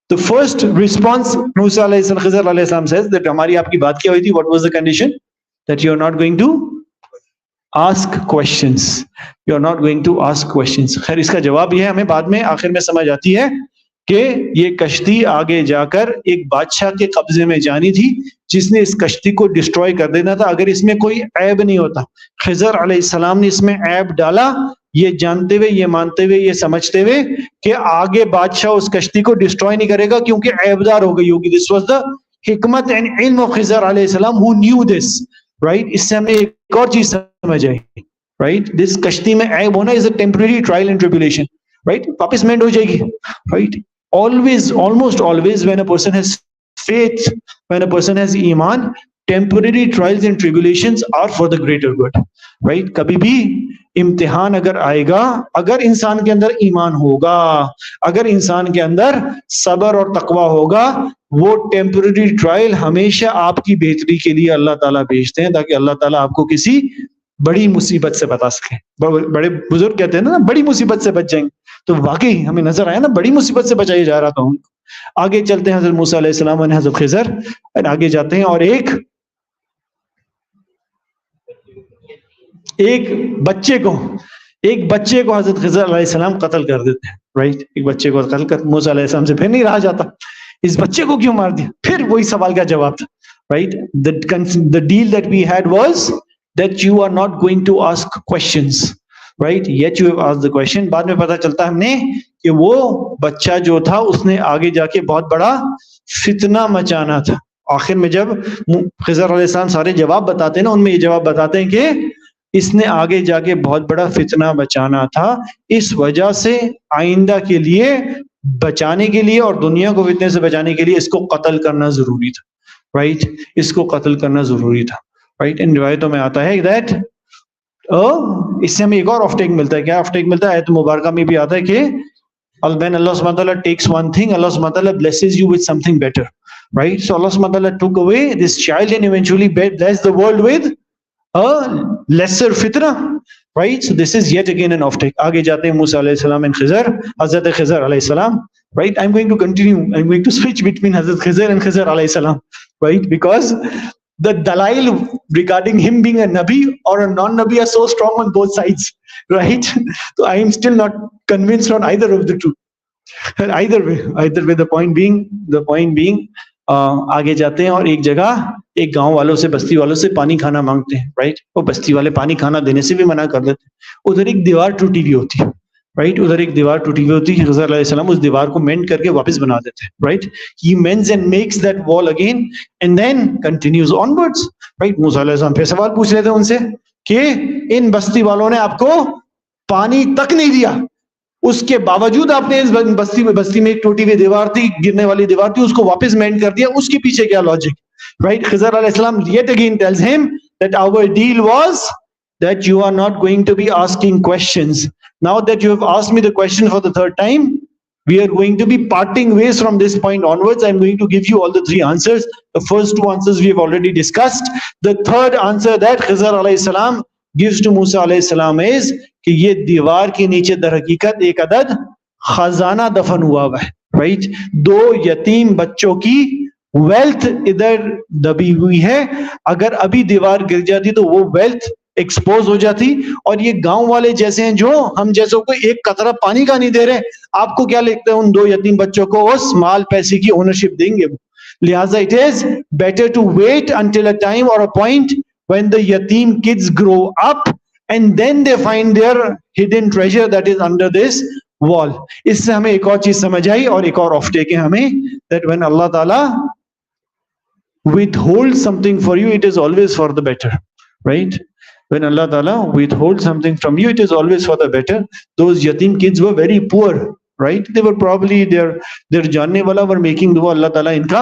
Speaker 1: The first response Musa alayhi salam, Khizer alayhi salam says that ہماری آپ کی بات کیا ہوئی تھی, what was the condition? That you are not going to ask questions. You are not going to ask questions. خیر اس کا جواب یہ ہے, ہمیں بعد میں آخر میں سمجھ آتی ہے کہ یہ کشتی آگے جا کر ایک بادشاہ کے قبضے میں جانی تھی جس نے اس کشتی کو ڈسٹروائے کر دینا تھا اگر اس میں کوئی عیب نہیں ہوتا. خضر علیہ السلام نے اس میں عیب ڈالا, یہ جانتے ہوئے, یہ مانتے ہوئے, یہ سمجھتے ہوئے کہ آگے بادشاہ اس کشتی کو ڈسٹروائے نہیں کرے گا کیونکہ عیب دار ہو گئی ہوگی. This was the حکمت and علم of خضر علیہ السلام who knew this, right? اس سے ہمیں ایک اور چیز سمجھ آئی, right? This کشتی میں عیب ہونا is a temporary trial and tribulation, right? واپس مینڈ ہو جائے گی, right? Always, almost always, when a person has faith, when a person has iman, temporary trials and tribulations are for the greater good, right? کبھی بھی امتحان اگر آئے گا, اگر انسان کے اندر ایمان ہوگا, اگر انسان کے اندر صبر اور تقوی ہوگا, وہ ٹیمپرری ٹرائل ہمیشہ آپ کی بہتری کے لیے اللہ تعالیٰ بھیجتے ہیں تاکہ اللہ تعالیٰ آپ کو کسی بڑی مصیبت سے بتا سکے. بڑے بزرگ کہتے ہیں نا, بڑی مصیبت سے بچ جائیں گے, تو واقعی ہمیں نظر آیا نا بڑی مصیبت سے بچایا جا رہا تھا. آگے چلتے ہیں حضرت موسیٰ علیہ السلام اور حضرت خضر, آگے جاتے ہیں اور ایک بچے کو حضرت خضر علیہ السلام قتل کر دیتے ہیں, رائٹ؟ ایک بچے کو قتل کر موسیٰ علیہ السلام سے پھر نہیں رہا جاتا, اس بچے کو کیوں مار دیا؟ پھر وہی سوال کا جواب تھا, right? The deal that we had was that you are not going to ask questions, right? Yet you have asked the question. بعد میں پتہ چلتا ہم نے کہ وہ بچہ جو تھا اس نے آگے جا کے بہت بڑا فتنہ مچانا تھا. آخر میں جب خضر علیہ السلام سارے جواب بتاتے ہیں نا, ان میں یہ جواب بتاتے ہیں کہ اس نے آگے جا کے بہت بڑا فتنہ بچانا تھا, اس وجہ سے آئندہ کے لیے بچانے کے لیے اور دنیا کو فتنے سے بچانے کے لیے اس کو قتل کرنا ضروری تھا, رائٹ؟ اس کو قتل کرنا ضروری تھا, رائٹ؟ ان روایتوں میں آتا ہے دیٹ اس سے ہمیں ایک اور آف ٹیک ملتا ہے. کیا آف ٹیک ملتا ہے؟ آیت مبارکہ میں بھی آتا ہے کہ when Allah subhanahu wa ta'ala takes one thing, Allah subhanahu wa ta'ala blesses you with something better, right? So Allah subhanahu wa ta'ala took away this child and eventually blessed the world with a lesser fitna, right? So this is yet again an off take. آگے جاتے ہیں موسیٰ علیہ السلام and خضر, حضرت خضر علیہ السلام, right? I'm going to continue, I'm going to switch between Hazrat Khizer and Khizer alayhi salam, right? Because the dalail regarding him being a nabi or a non-nabi are so strong on both sides, right? So I am still not convinced on either of the two. Either way, the point being, آگے جاتے ہیں اور ایک جگہ ایک گاؤں والوں سے, بستی والوں سے پانی کھانا مانگتے ہیں, رائٹ؟ وہ بستی والے پانی کھانا دینے سے بھی منع کر دیتے ہیں. ادھر ایک دیوار ٹوٹی ہوئی ہوتی ہے, رائٹ؟ ادھر ایک دیوار ٹوٹی ہوئی ہوتی ہے. خضر علیہ السلام اس دیوار کو مینڈ کر کے واپس بنا دیتے ہیں, right? He mends and makes that wall again and then continues onwards, right? موسیٰ علیہ السلام پھر سوال پوچھ رہے تھے ان سے کہ ان بستی والوں نے آپ کو پانی تک نہیں دیا, اس کے باوجود آپ نے اس بستی میں ایک ٹوٹی ہوئی دیوار تھی, گرنے والی دیوار تھی, اس کو واپس مینڈ کر دیا. اس کے پیچھے کیا لاجک, رائٹ؟ خضر علیہ السلام yet again tells him that our deal was that you are not going to be asking questions. Now that you have asked me the question for the third time, we are going to be parting ways from this point onwards. I'm going to give you all the three answers. The first two answers we have already discussed. The third answer that Khizer alayhi salam gives to Musa alayhi salam is کہ یہ دیوار کے نیچے در حقیقت ایک عدد خزانہ دفن ہوا ہے, رائٹ؟ 2 یتیم بچوں کی ویلتھ ادھر دبی ہوئی ہے. اگر ابھی دیوار گر جاتی تو وہ ویلتھ ایکسپوز ہو جاتی, اور یہ گاؤں والے جیسے ہیں جو ہم جیسوں کو ایک قطرہ پانی کا نہیں دے رہے, آپ کو کیا لگتا ہے ان 2 یتیم بچوں کو اس مال پیسے کی اونرشپ دیں گے؟ لہٰذا it is better to wait until a time or a point when the yatim kids grow up and then they find their hidden treasure that is under this wall. اس سے ہمیں ایک اور چیز سمجھ آئی اور ایک اور آف ٹیک ہے ہمیں, that when Allah Ta'ala withholds something for you, it is always for the better, right? When Allah Ta'ala withholds something from you, it is always for the better. Those yatim kids were very poor, right? They were probably their janne wala were making dua, Allah Ta'ala inka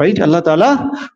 Speaker 1: right? Allah Ta'ala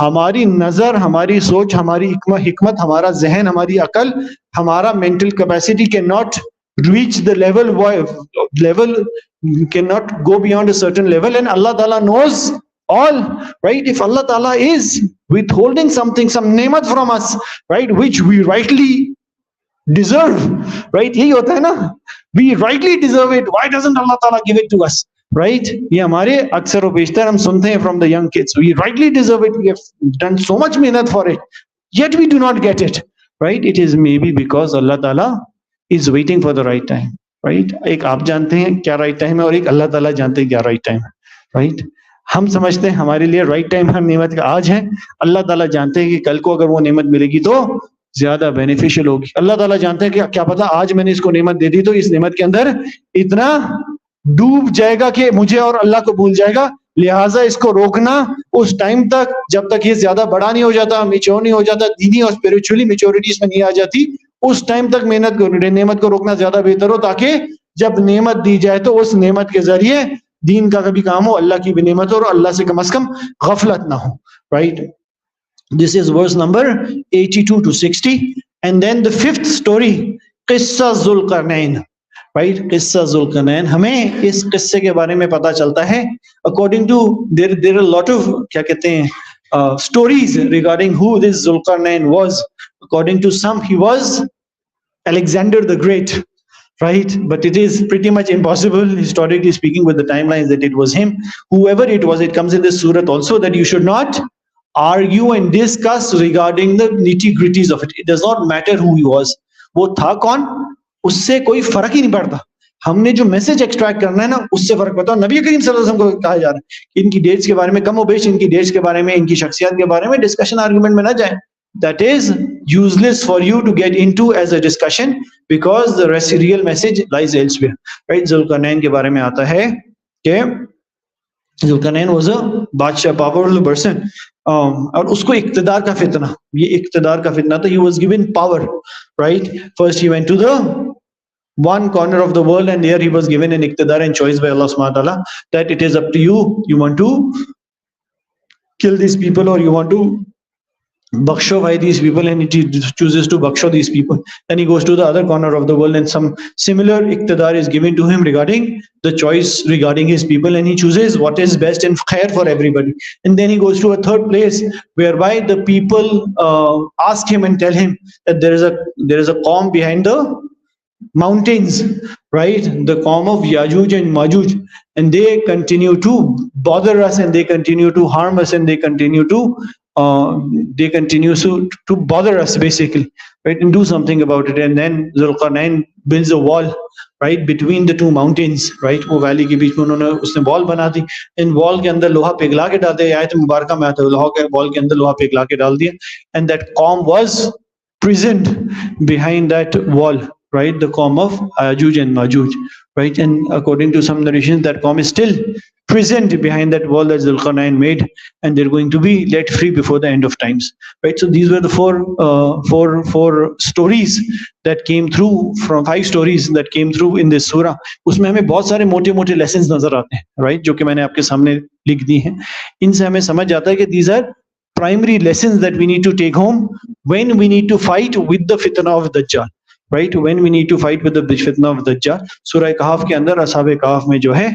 Speaker 1: ہماری نظر, ہماری سوچ, ہماری حکمت, ہمارا ذہن, ہماری عقل, ہمارا mental capacity cannot reach the level cannot go beyond a certain level, and Allah Ta'ala knows all, right? If Allah Ta'ala is withholding something, some nemat from us, right, which we rightly deserve, right? یہی ہوتا ہے نا, we rightly deserve it, why doesn't Allah Ta'ala give it to us, right? یہ ہمارے اکثر و بیشتر ہم سنتے ہیں from the young kids, we rightly deserve it, we have done so much محنت for it, yet we do not get it, right? It is maybe because Allah Ta'ala is waiting for the right time, right? ایک آپ جانتے ہیں کیا right time ہے, اور ایک اللہ تعالیٰ جانتے ہیں کیا right time ہے, right? ہم سمجھتے ہیں ہمارے لیے رائٹ ٹائم ہر نعمت کا آج ہے, اللہ تعالیٰ جانتے ہیں کہ کل کو اگر وہ نعمت ملے گی تو زیادہ بینیفیشل ہوگی. اللہ تعالیٰ جانتے ہیں کہ کیا پتا آج میں نے اس کو نعمت دے دی تو اس نعمت کے اندر اتنا ڈوب جائے گا کہ مجھے اور اللہ کو بھول جائے گا, لہٰذا اس کو روکنا اس ٹائم تک جب تک یہ زیادہ بڑا نہیں ہو جاتا, میچور نہیں ہو جاتا, دینی اور اسپریچولی میچورٹی اس میں نہیں آ جاتی, اس ٹائم تک نعمت کو روکنا زیادہ بہتر ہو, تاکہ جب نعمت دی جائے تو اس نعمت کے ذریعے دین کا کبھی کام ہو, اللہ کی بھی نعمت ہو, اور اللہ سے کم از کم غفلت نہ ہو, right? This is verse number 82 to 60. And then the fifth story, قصہ ذوالقرنین, right? قصہ ذوالقرنین, ہمیں اس قصے کے بارے میں پتا چلتا ہے according to there are a lot of کیا کہتے ہیں stories regarding who this Zulqarnain was. According to some, he was Alexander the Great, right? But it is pretty much impossible, historically speaking, with the timelines, that it was him. Whoever it was, it comes in this surah also that you should not argue and discuss regarding the nitty-gritties of it. It does not matter who he was. وہ تھا کون, اس سے کوئی فرق ہی نہیں پڑتا. ہم نے جو میسج ایکسٹریکٹ کرنا ہے نا, اس سے فرق پڑتا ہے. نبی کریم صلی اللہ علیہ وسلم کو کہا جا رہا ہے کہ ان کی ڈیٹس کے بارے میں کم و بیش, ان کی ڈیٹس کے بارے میں, ان کی شخصیات کے بارے میں ڈسکشن آرگومنٹ میں نہ جائیں. That is useless for you to get into as a discussion, because the real message lies elsewhere, right? Zulqarnain کے بارے میں آتا ہے کہ ذوالقرنین was a بادشاہ, powerful person, اور اس کو اقتدار کا فتنہ, یہ اقتدار کا فتنہ تھا. He was given power, right? First he went to the one corner of the world, and there he was given an iqtidar and choice by Allah subhanahu wa ta'ala that it is up to you, you want to kill these people or you want to baksho by these people, and he chooses to baksho these people. Then he goes to the other corner of the world, and some similar iqtidar is given to him regarding the choice regarding his people, and he chooses what is best and khair for everybody. And then he goes to a third place whereby the people ask him and tell him that there is a qawm behind the mountains, right? The qawm of Yajuj and Majuj, and they continue to bother us, and they continue to harm us, and they continue to bother us basically, right? And do something about it. And then Zulqarnain builds a wall, right, between the two mountains, right? وہ ویلی کے بیچ میں انہوں نے اس نے wall بنا دی. ان wall کے اندر لوہا پگھلا کے ڈال دیا, آیت مبارکہ میں آتا ہے لوہا کے wall کے اندر لوہا پگھلا کے ڈال دیا. And that qawm was prisoned behind that wall, right? The qawm of Yajuj and Majuj, right? And according to some narrations, that qawm is still prisoned behind that wall that Zulqarnain made, and they're going to be let free before the end of times, right? So these were the four stories that came through, from 5 stories that came through in this surah. Usme hame bahut sare mote lessons nazar aate hain, right? Jo ki maine aapke samne likh di hain. Inse hame samajh aata hai ki these are primary lessons that we need to take home when we need to fight with the fitna of Dajjal, right? When we need to fight with the fitna of Dajjal. سورہ کہف کے اندر اصحاب کہف میں جو ہے,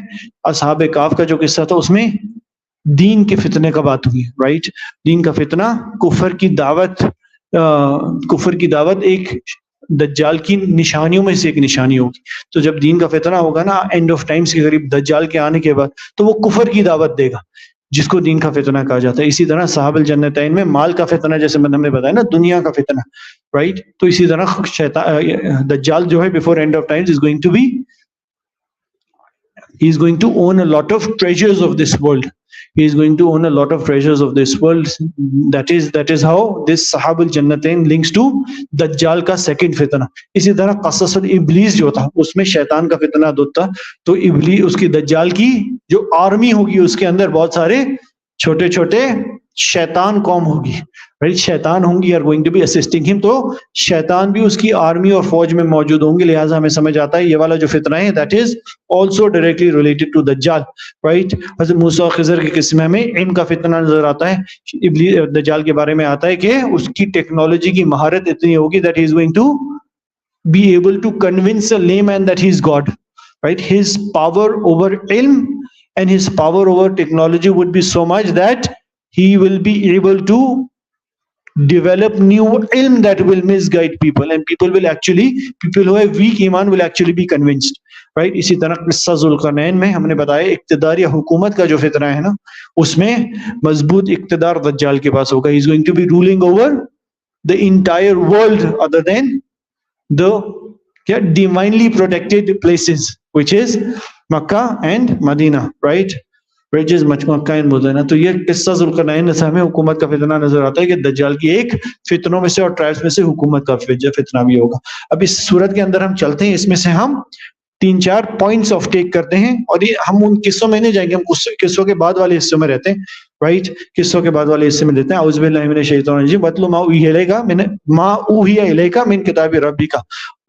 Speaker 1: اصحاب کہف کا جو قصہ تھا اس میں دین کے فتنے کا بات ہوئی, right? دین کا فتنہ, کفر کی دعوت ایک دجال کی نشانیوں میں سے ایک نشانی ہوگی. تو جب دین کا فتنہ ہوگا نا اینڈ آف ٹائمز کے قریب دجال کے آنے کے بعد, تو وہ کفر کی دعوت دے گا, جس کو دین کا فتنہ کہا جاتا ہے. اسی طرح صحاب الجنتین میں مال کا فتنہ, جیسے میں نے بتایا نا, دنیا کا فتنہ, رائٹ؟ تو اسی طرح دجال جو ہے before end of times is going to be, he is going to own a lot of treasures of this world. He is going to own a lot of treasures of this world. That is how this Sahab al-Jannatain links to Dajjal کا second فتنہ. اسی طرح قصص الابلیس جو تھا اس میں شیطان کا فتنہ ہوتا, تو ابلیس اس کی دجال کی جو آرمی ہوگی اس کے اندر بہت سارے چھوٹے چھوٹے شیطان قوم ہوگی, رائٹ؟ شیطان ہوں گی, are going to be assisting him. تو شیطان بھی اس کی آرمی اور فوج میں موجود ہوں گے, لہٰذا ہمیں سمجھ آتا ہے یہ والا جو فتنہ ہے that is also directly related to Dajjal, right? حضرت موسیٰ و خضر کے قصے میں ہمیں علم کا فتنہ نظر آتا ہے. دجال کے بارے میں آتا ہے کہ اس کی ٹیکنالوجی کی مہارت اتنی ہوگی that he is going to be able to convince a layman that he is God, right? His power over ilm and his power over technology would be so much that he will be able to develop new ilm that will misguide people, and people who have weak iman will actually be convinced, right? اسی طرح قصہ ذوالقرنین میں ہم نے بتایا اقتدار یا حکومت کا جو فتنہ ہے نا اس میں مضبوط اقتدار دجال کے پاس ہوگا. he is going to be ruling over the entire world other than the divinely protected places which is Makkah and Medina, right? which is Makkah and Medina. تو یہ قصہ ذوالقرنین سے ہمیں حکومت کا فتنہ نظر آتا ہے کہ دجال کی ایک فتنوں میں سے اور ٹرائبس میں سے حکومت کا فتنہ بھی ہوگا. اب اس صورت کے اندر ہم چلتے ہیں, اس میں سے ہم 3-4 پوائنٹس آف ٹیک کرتے ہیں, اور یہ ہم ان قصوں میں نہیں جائیں گے, ہم قصوں کے بعد والے حصوں میں رہتے ہیں, رائٹ؟ قصوں کے بعد والے حصے میں لیتے ہیں. اعوذ باللہ من الشیطان الرجیم واتل ما اوحی الیک من کتاب ربک,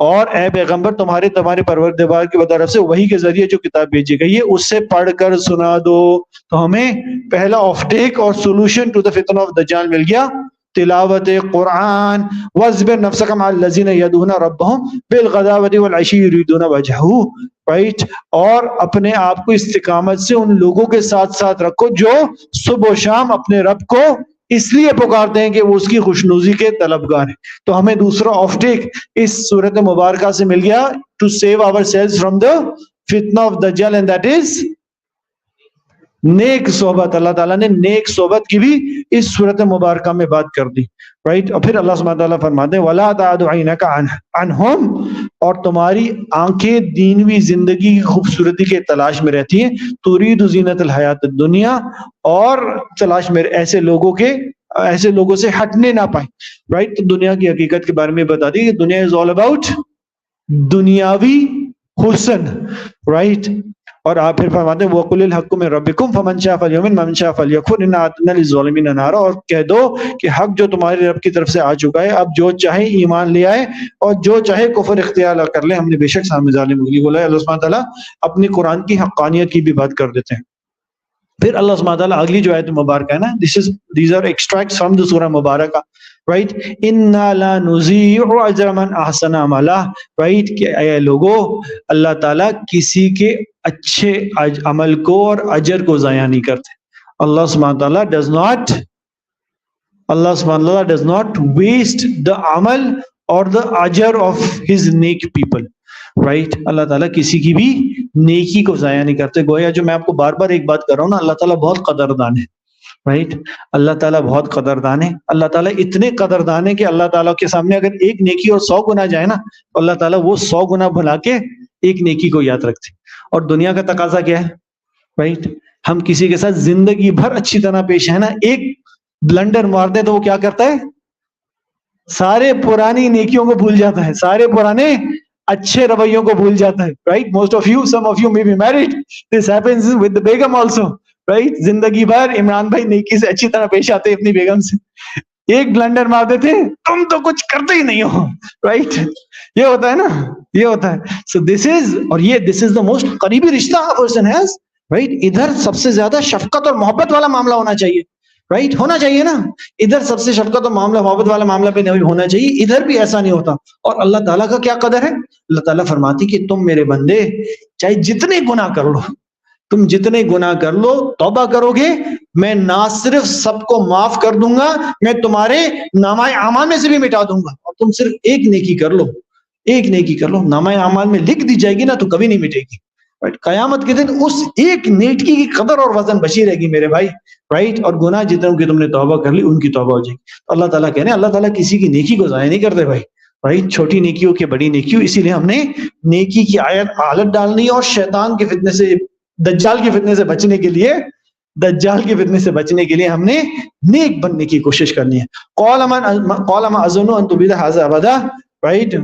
Speaker 1: اور اے پیغمبر تمہارے پروردگار کی طرف سے وحی کے ذریعے جو کتاب بھیجی گئی ہے اس سے پڑھ کر سنا دو. تو ہمیں پہلا آف ٹیک اور سولوشن ٹو دا فتنہ آف دجال مل گیا, تلاوت قرآن. واصبر نفسک مع الذین یدعون ربهم بالغداۃ والعشی یریدون وجہہ, رائٹ؟ اور اپنے آپ کو استقامت سے ان لوگوں کے ساتھ ساتھ رکھو جو صبح و شام اپنے رب کو اس لیے پکارتے ہیں کہ وہ اس کی خوشنودی کے طلبگار ہیں. تو ہمیں دوسرا آف ٹیک اس صورت مبارکہ سے مل گیا to save our souls from the فتنہ آف دجال, اینڈ دیٹ از نیک صحبت. اللہ تعالیٰ نے نیک صحبت کی بھی اس صورت مبارکہ میں بات کر دی, رائٹ؟ اور پھر اللہ سبحانہ تعالیٰ فرماتے ہیں وَلَا تَعْدُ عَيْنَكَ عَنْهُمْ, اور تمہاری آنکھیں دینوی زندگی کی خوبصورتی کے تلاش میں رہتی ہیں, تُرِيدُ زِينَةَ الْحَيَاةِ الدُّنْيَا, اور تلاش میں ایسے لوگوں سے ہٹنے نہ پائیں, رائٹ؟ تو دنیا کی حقیقت کے بارے میں بتا دی کہ دنیا از آل اباؤٹ دنیاوی حسن, رائٹ؟ اور آپ پھر فرماتے ہیں وَقُلِ الْحَقُّ مِن رَبِّكُمْ فَمَنْ شَاءَ فَلْيُؤْمِنْ وَمَنْ شَاءَ فَلْيَكْفُرْ إِنَّا أَعْتَدْنَا لِلظَّالِمِينَ نَارًا, اور کہہ دو کہ حق جو تمہارے رب کی طرف سے آ چکا ہے, اب جو چاہے ایمان لے آئے اور جو چاہے کفر اختیار کر لے, ہم نے بے شک سامنے ظالم ہوگی. بولا اللہ سبحانہ تعالیٰ اپنی قرآن کی حقانیت کی بھی بات کر دیتے ہیں. پھر اللہ سبحانہ تعالیٰ اگلی جو آیت مبارکہ ہے نا, these are extracts from the سورہ مبارکہ, right? اِنَّا لَا نُضِيعُ أَجْرَ مَنْ أَحْسَنَ عَمَلًا, right? کہ اے لوگوں, اللہ تعالیٰ کسی کے اچھے عمل کو اور اجر کو ضائع نہیں کرتے. اللہ سبحانہ تعالیٰ does not waste the عمل or the اجر of his نیک people, رائٹ؟ اللہ تعالیٰ کسی کی بھی نیکی کو ضائع نہیں کرتے. گویا جو میں آپ کو بار بار ایک بات کر رہا ہوں نا, اللہ تعالیٰ بہت قدردان ہے, رائٹ؟ اللہ تعالیٰ بہت قدردان ہے. اللہ تعالیٰ اتنے قدردان ہے کہ اللہ تعالیٰ کے سامنے اگر ایک نیکی اور 100 گنا جائے نا, تو اللہ تعالیٰ وہ 100 گنا بھلا کے ایک نیکی کو یاد رکھتے. اور دنیا کا تقاضا کیا ہے, رائٹ؟ ہم کسی کے ساتھ زندگی بھر اچھی طرح پیش ہے نا, ایک بلنڈر مار دیں تو وہ کیا کرتا ہے, سارے پرانی نیکیوں کو بھول جاتا ہے, سارے پرانے اچھے رویوں کو بھول جاتا ہے, right? Most of you, some of you may be married, this happens with the Begum also, right? زندگی بھر عمران بھائی نیکی سے اچھی طرح پیش آتے اپنی بیگم سے, ایک بلنڈر مار دیتے تم تو کچھ کرتے ہی نہیں ہو, رائٹ؟ یہ ہوتا ہے نا, یہ ہوتا ہے. سو دس از دا موسٹ قریبی رشتہ پرسن ہیز, رائٹ؟ ادھر سب سے زیادہ شفقت اور محبت والا معاملہ ہونا چاہیے, رائٹ؟ ہونا چاہیے نا, ادھر سب سے شفقت اور معاملہ محبت والا معاملہ پہ ہونا چاہیے, ادھر بھی ایسا نہیں ہوتا. اور اللہ تعالیٰ کا کیا قدر ہے, اللہ تعالیٰ فرماتی کہ تم میرے بندے چاہے جتنے گناہ کر لو, تم جتنے گناہ کر لو, توبہ کرو گے, میں نہ صرف سب کو معاف کر دوں گا, میں تمہارے نامہ اعمال میں سے بھی مٹا دوں گا. اور تم صرف ایک نیکی کر لو, ایک نیکی کر لو, نامہ اعمال میں لکھ دی جائے گی نا, تو کبھی نہیں مٹے گی, رائٹ؟ قیامت کے دن اس ایک نیکی کی قدر اور وزن بچی رہے گی میرے بھائی, رائٹ؟ اور گناہ جتنوں کی تم نے توبہ کر لی ان کی توبہ ہو جائے گی. تو اللہ تعالیٰ کہہ رہے ہیں, اللہ تعالیٰ کسی کی نیکی کو ضائع نہیں کرتے بھائی, رائٹ؟ چھوٹی نیکیوں کے بڑی نیکیوں. اسی لیے ہم نے نیکی کی عادت ڈالنی, اور شیطان کے فتنے سے, دجال کے فتنے سے بچنے کے لیے ہم نے نیک بننے کی کوشش کرنی ہے. قال ما اظن ان تبید هذا ابدا, رائٹ؟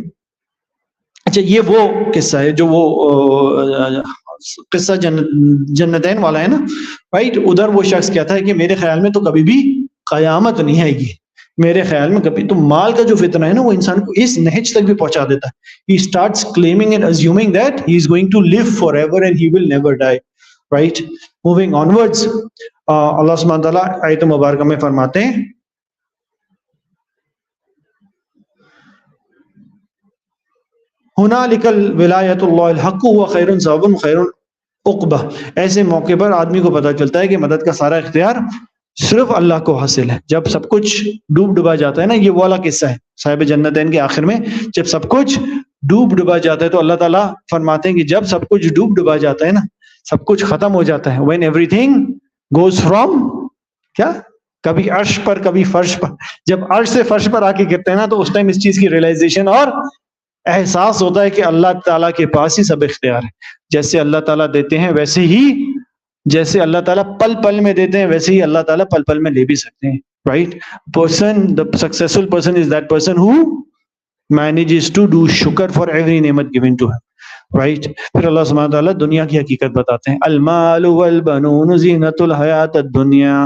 Speaker 1: اچھا, یہ وہ قصہ ہے جو وہ قصہ جنتین والا ہے نا, رائٹ؟ ادھر وہ شخص کہتا ہے کہ میرے خیال میں تو کبھی بھی قیامت نہیں آئے گی, میرے خیال میں کبھی. تو مال کا جو فتنہ ہے نا, وہ انسان کو اس نہج تک بھی پہنچا دیتا ہے. He starts claiming and assuming that he is going to live forever and he will never die, right? Moving onwards, اللہ سبحانہ تعالیٰ آیت مبارکہ میں فرماتے ہیں هنالک الولایۃ اللہ الحق هو خیر ثوابا خیر عقبہ. ایسے موقع پر آدمی کو پتہ چلتا ہے کہ مدد کا سارا اختیار صرف اللہ کو حاصل ہے. جب سب کچھ ڈوبا جاتا ہے نا, یہ وہ والا قصہ ہے صاحب جنتین کے آخر میں, جب سب کچھ ڈوبا جاتا ہے تو اللہ تعالیٰ فرماتے ہیں کہ جب سب کچھ ڈوبا جاتا ہے نا, سب کچھ ختم ہو جاتا ہے, when everything goes from کیا, کبھی عرش پر کبھی فرش پر, جب عرش سے فرش پر آ کے گرتے ہیں نا تو اس ٹائم اس چیز کی ریئلائزیشن اور احساس ہوتا ہے کہ اللہ تعالیٰ کے پاس ہی سب اختیار ہے. جیسے اللہ تعالیٰ دیتے ہیں ویسے ہی, جیسے اللہ تعالیٰ پل پل میں دیتے ہیں ویسے ہی اللہ تعالیٰ پل پل میں لے بھی سکتے ہیں. Right person, the successful person is that person who manages to do shukr for every نعمت given to him. رائٹ پھر اللہ سبحانہ تعالیٰ دنیا کی حقیقت بتاتے ہیں. المال والبنون زینت الحیات الدنیا,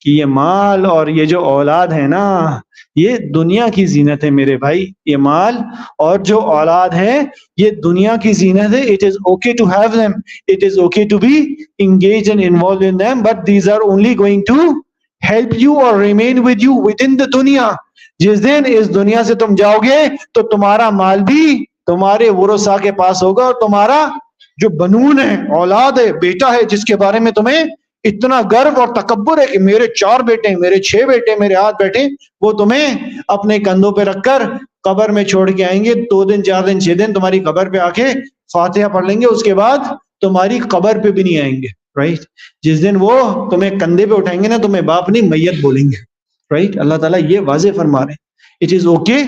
Speaker 1: کہ یہ مال اور یہ جو اولاد ہے نا یہ دنیا کی زینت ہے میرے بھائی. یہ مال اور جو اولاد ہے یہ دنیا کی زینت ہے. It is okay to have them, it is okay to be engaged and involved in them, but these are only going to help you or remain with you within the دنیا. جس دن اس دنیا سے تم جاؤ گے تو تمہارا مال بھی تمہارے ورثاء کے پاس ہوگا, اور تمہارا جو بنون ہے, اولاد ہے, بیٹا ہے, جس کے بارے میں تمہیں اتنا گرو اور تکبر ہے کہ میرے 4 بیٹے, میرے 6 بیٹے, میرے 8 بیٹے, وہ تمہیں اپنے کندھوں پہ رکھ کر قبر میں چھوڑ کے آئیں گے. 2 دن 4 دن 6 دن تمہاری قبر پہ آ کے فاتحہ پڑھ لیں گے, اس کے بعد تمہاری قبر پہ بھی نہیں آئیں گے. رائٹ جس دن وہ تمہیں کندھے پہ اٹھائیں گے نا, تمہیں باپ نہیں میت بولیں گے. رائٹ اللہ تعالیٰ یہ واضح فرما رہے ہیں. It is okay,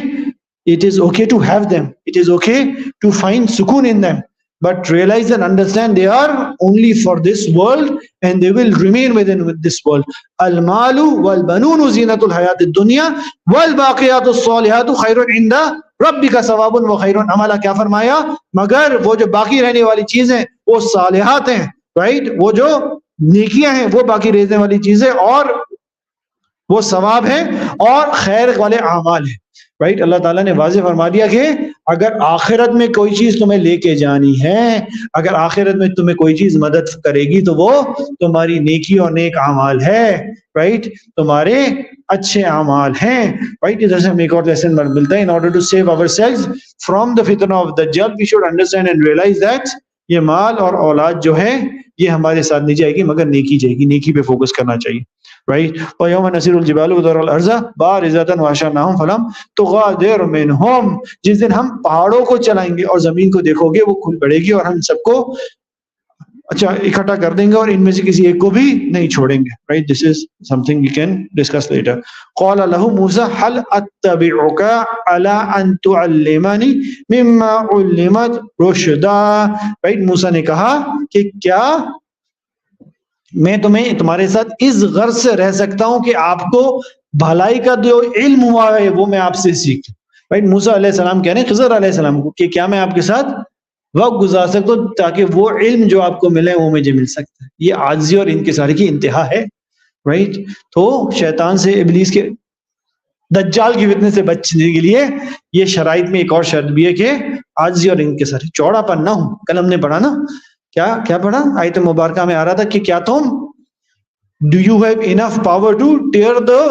Speaker 1: it is okay to have them, it is okay to find sukoon in them, but realize and understand they are only for this world and they will remain within this world. Al-malu wal-banunu zinatul hayatid dunya wal-baqiyatus salihatu khairun inda rabbika sawabun wa khairun amala. کیا فرمایا, مگر وہ جو باقی رہنے والی چیزیں وہ صالحات ہیں, رائٹ, وہ جو نیکیاں ہیں وہ باقی رہنے والی چیزیں اور وہ ثواب ہے اور خیر والے اعمال ہیں. رائٹ اللہ تعالیٰ نے واضح فرما دیا کہ اگر آخرت میں کوئی چیز تمہیں لے کے جانی ہے, اگر آخرت میں تمہیں کوئی چیز مدد کرے گی تو وہ تمہاری نیکی اور نیک اعمال ہے. رائٹ تمہارے اچھے اعمال ہیں. رائٹ ادھر سے ہمیں ایک اور لیسن ملتا ہے. In order to save our souls from the فتنہ آف دجال we should understand and realize that یہ مال اور اولاد جو ہے یہ ہمارے ساتھ نہیں جائے گی مگر نیکی جائے گی. نیکی پہ فوکس کرنا چاہیے. رائٹ وَيَوْمَ نَسِيرُ الْجِبَالُ وَتَرَى الْأَرْضَ بَارِزَةً وَحَشَرْنَاهُمْ فَلَمْ تُغَادِرْ مِنْهُمْ. جس دن ہم پہاڑوں کو چلائیں گے اور زمین کو دیکھو گے وہ کھل پڑے گی اور ہم سب کو اچھا اکٹھا کر دیں گے اور ان میں سے کسی ایک کو بھی نہیں چھوڑیں گے. Right this is something we can discuss later. قال له موسى هل اتبعك على ان تعلمني مما علمت رشدا. رائٹ موسیٰ نے کہا کہ کیا میں تمہارے ساتھ اس غرض سے رہ سکتا ہوں کہ آپ کو بھلائی کا جو علم ہوا ہے وہ میں آپ سے سیکھوں. رائٹ موسیٰ علیہ السلام کہہ رہے ہیں خضر علیہ السلام کو کہ کیا میں آپ کے ساتھ وقت گزار سکتا ہوں تاکہ وہ علم جو آپ کو ملے وہ مجھے مل سکتا ہے. یہ عاجزی اور انکساری کی انتہا ہے. رائٹ تو شیطان سے, ابلیس کے, دجال کی فتنے سے بچنے کے لیے یہ شرائط میں ایک اور شرط بھی ہے کہ عاجزی اور انکساری, چوڑا پن نہ ہو. کل ہم نے پڑھا نا, کیا پڑھا آیت مبارکہ میں آ رہا تھا کہ کیا تم do you have enough power to tear the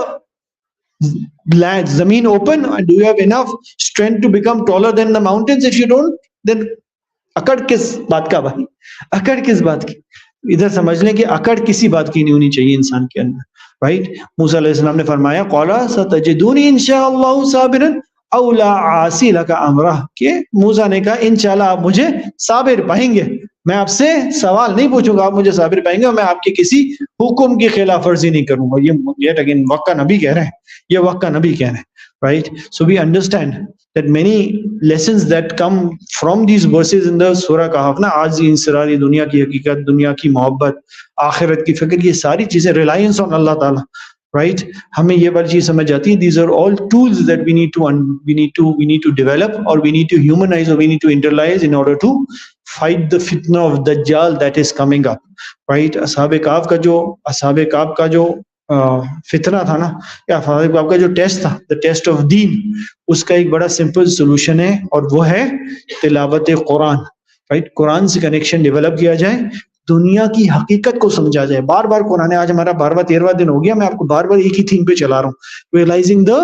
Speaker 1: land, زمین open, and do you have enough strength to become taller than the mountains? If you don't, then اکڑ کس بات کا بھائی, اکڑ کس بات کی. ادھر سمجھ لیں کہ اکڑ کسی بات کی نہیں ہونی چاہیے انسان کے اندر. رائٹ موسیٰ علیہ السلام نے فرمایا قال ستجدونی انشاءاللہ صابرا او لا عاصی لک امرہ, کہ موسیٰ نے کہا انشاءاللہ آپ مجھے صابر پائیں گے, میں آپ سے سوال نہیں پوچھوں گا, آپ مجھے صابر پائیں گے اور میں آپ کے کسی حکم کی خلاف ورزی نہیں کروں گا. یہ اگین وقت کا نبی کہہ رہے ہیں, یہ وقت کا نبی کہہ رہے ہیں. Right? So we understand that many lessons that come from these verses in the Surah Kahf, na عاجزی, انصراری, دنیا کی حقیقت, دنیا کی محبت, آخرت کی فکر, یہ ساری چیزیں reliance on اللہ تعالیٰ. Right? ہمیں یہ والی چیز سمجھ جاتی ہے. These are all tools that we need to develop, or we need to humanize, or we need to internalize in order to fight the fitna of Dajjal that is coming up. Right? اصحاب کہف کا جو فتنہ تھا نا, یا آپ کا جو ٹیسٹ تھا, دا ٹیسٹ آف دین, اس کا ایک بڑا سمپل سولوشن ہے اور وہ ہے تلاوت قرآن. رائٹ قرآن سے کنیکشن ڈیولپ کیا جائے, دنیا کی حقیقت کو سمجھا جائے. بار بار قرآن, آج ہمارا 12واں 13واں دن ہو گیا, میں آپ کو بار بار ایک ہی تھیم پہ چلا رہا ہوں. Realizing the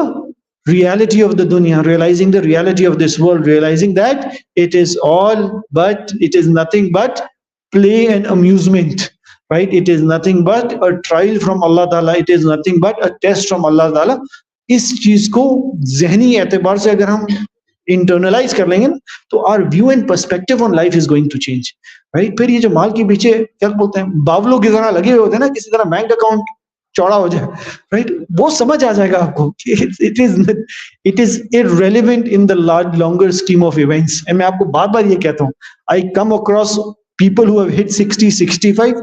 Speaker 1: reality of the dunya, realizing the reality of this world, realizing that it is nothing but play and amusement, right? It is nothing but a trial from Allah Ta'ala. It is nothing but a test from Allah Ta'ala. اس چیز کو ذہنی اعتبار سے اگر ہم انٹرنلائز کر لیں گے نا تو our view and perspective on life is going to change, right? پھر یہ جو مال کے پیچھے کیا بولتے ہیں باولوں کی طرح لگے ہوئے ہوتے ہیں نا، کسی طرح بینک اکاؤنٹ چوڑا ہو جائے، رائٹ؟ وہ سمجھ آ جائے گا آپ کو کہ it is irrelevant in the longer scheme of events. میں آپ کو بار بار یہ کہتا ہوں، I come across people who have hit 60, 65,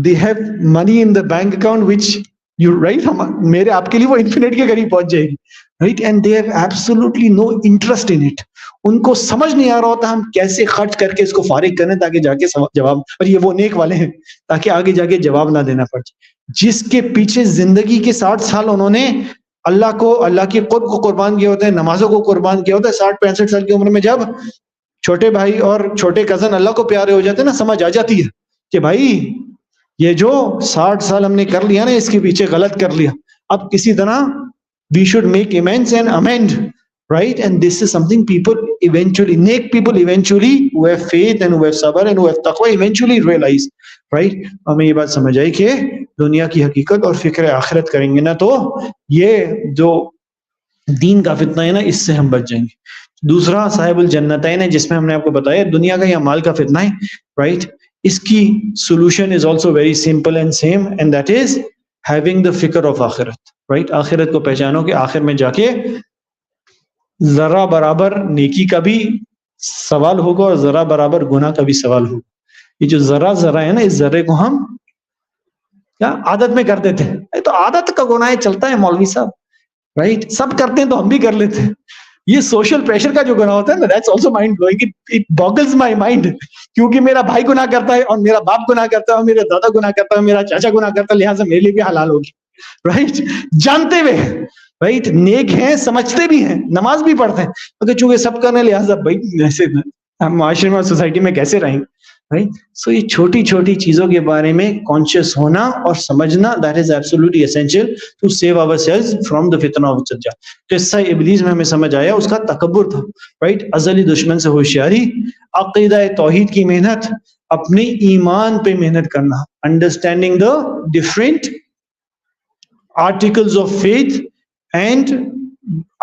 Speaker 1: they have money in the bank account which you, right, میرے آپ کے لیے وہ انفینٹ کے قریب پہنچ جائے گی، right? And they have absolutely no interest in it. ان کو سمجھ نہیں آ رہا ہوتا ہم کیسے خرچ کر کے اس کو فارغ کریں تاکہ جا کے جواب، اور یہ وہ نیک والے ہیں تاکہ آگے جا کے جواب نہ دینا پڑ جائے. جس کے پیچھے زندگی کے 60 سال انہوں نے اللہ کو، اللہ کے قرب کو قربان کیا ہوتا ہے، نمازوں کو قربان کیا ہوتا ہے، 60-65 سال کی عمر میں جب چھوٹے بھائی اور چھوٹے کزن اللہ کو پیارے ہو جاتے ہیں نا، سمجھ آ جاتی ہے کہ بھائی یہ جو 60 سال ہم نے کر لیا نا، اس کے پیچھے غلط کر لیا، اب کسی طرح we should make amends and amend, right? And this is something people eventually, neck people eventually who have faith and who have sabr and who have taqwa eventually realize, right? ہمیں یہ بات سمجھ آئی کہ دنیا کی حقیقت اور فکر آخرت کریں گے نا تو یہ جو دین کا فتنہ ہے نا اس سے ہم بچ جائیں گے. دوسرا صاحب الجنتین ہے، جس میں ہم نے آپ کو بتایا دنیا کا یا مال کا فتنہ ہے، رائٹ؟ اس کی solution is also very simple and same, and that is having the fikr of آخرت, right? آخرت کو پہچانو کہ آخر میں جا کے ذرا برابر نیکی کا بھی سوال ہوگا اور ذرا برابر گناہ کا بھی سوال ہوگا. یہ جو ذرا ہے نا، اس ذرے کو ہم کیا عادت میں کر دیتے ہیں، تو عادت کا گناہ چلتا ہے مولوی صاحب، رائٹ؟ سب کرتے ہیں تو ہم بھی کر لیتے ہیں. یہ سوشل پریشر کا جو گناہ ہوتا ہے نا، that's also mind blowing. It boggles my mind, کیونکہ میرا بھائی گناہ کرتا ہے اور میرا باپ گناہ کرتا ہے اور میرا دادا گناہ کرتا ہے، میرا چاچا گناہ کرتا ہے، لہٰذا میرے لیے بھی حلال ہوگی، رائٹ؟ جانتے ہوئے، رائٹ؟ نیک ہیں، سمجھتے بھی ہیں، نماز بھی پڑھتے ہیں، مگر چونکہ سب کرنے لہٰذا بھائی ایسے ہم معاشرے میں، سوسائٹی میں کیسے رہیں، رائٹ؟ سو یہ چھوٹی چھوٹی چیزوں کے بارے میں کانشیس ہونا اور سمجھنا، that is absolutely essential to save our souls from the فتنہ آف دجال. قصہ ابلیس میں ہمیں سمجھ آیا اس کا تکبر تھا، رائٹ؟ ازلی دشمن سے ہوشیاری، عقیدہ توحید کی محنت، اپنے ایمان پہ محنت کرنا، understanding the different articles of faith and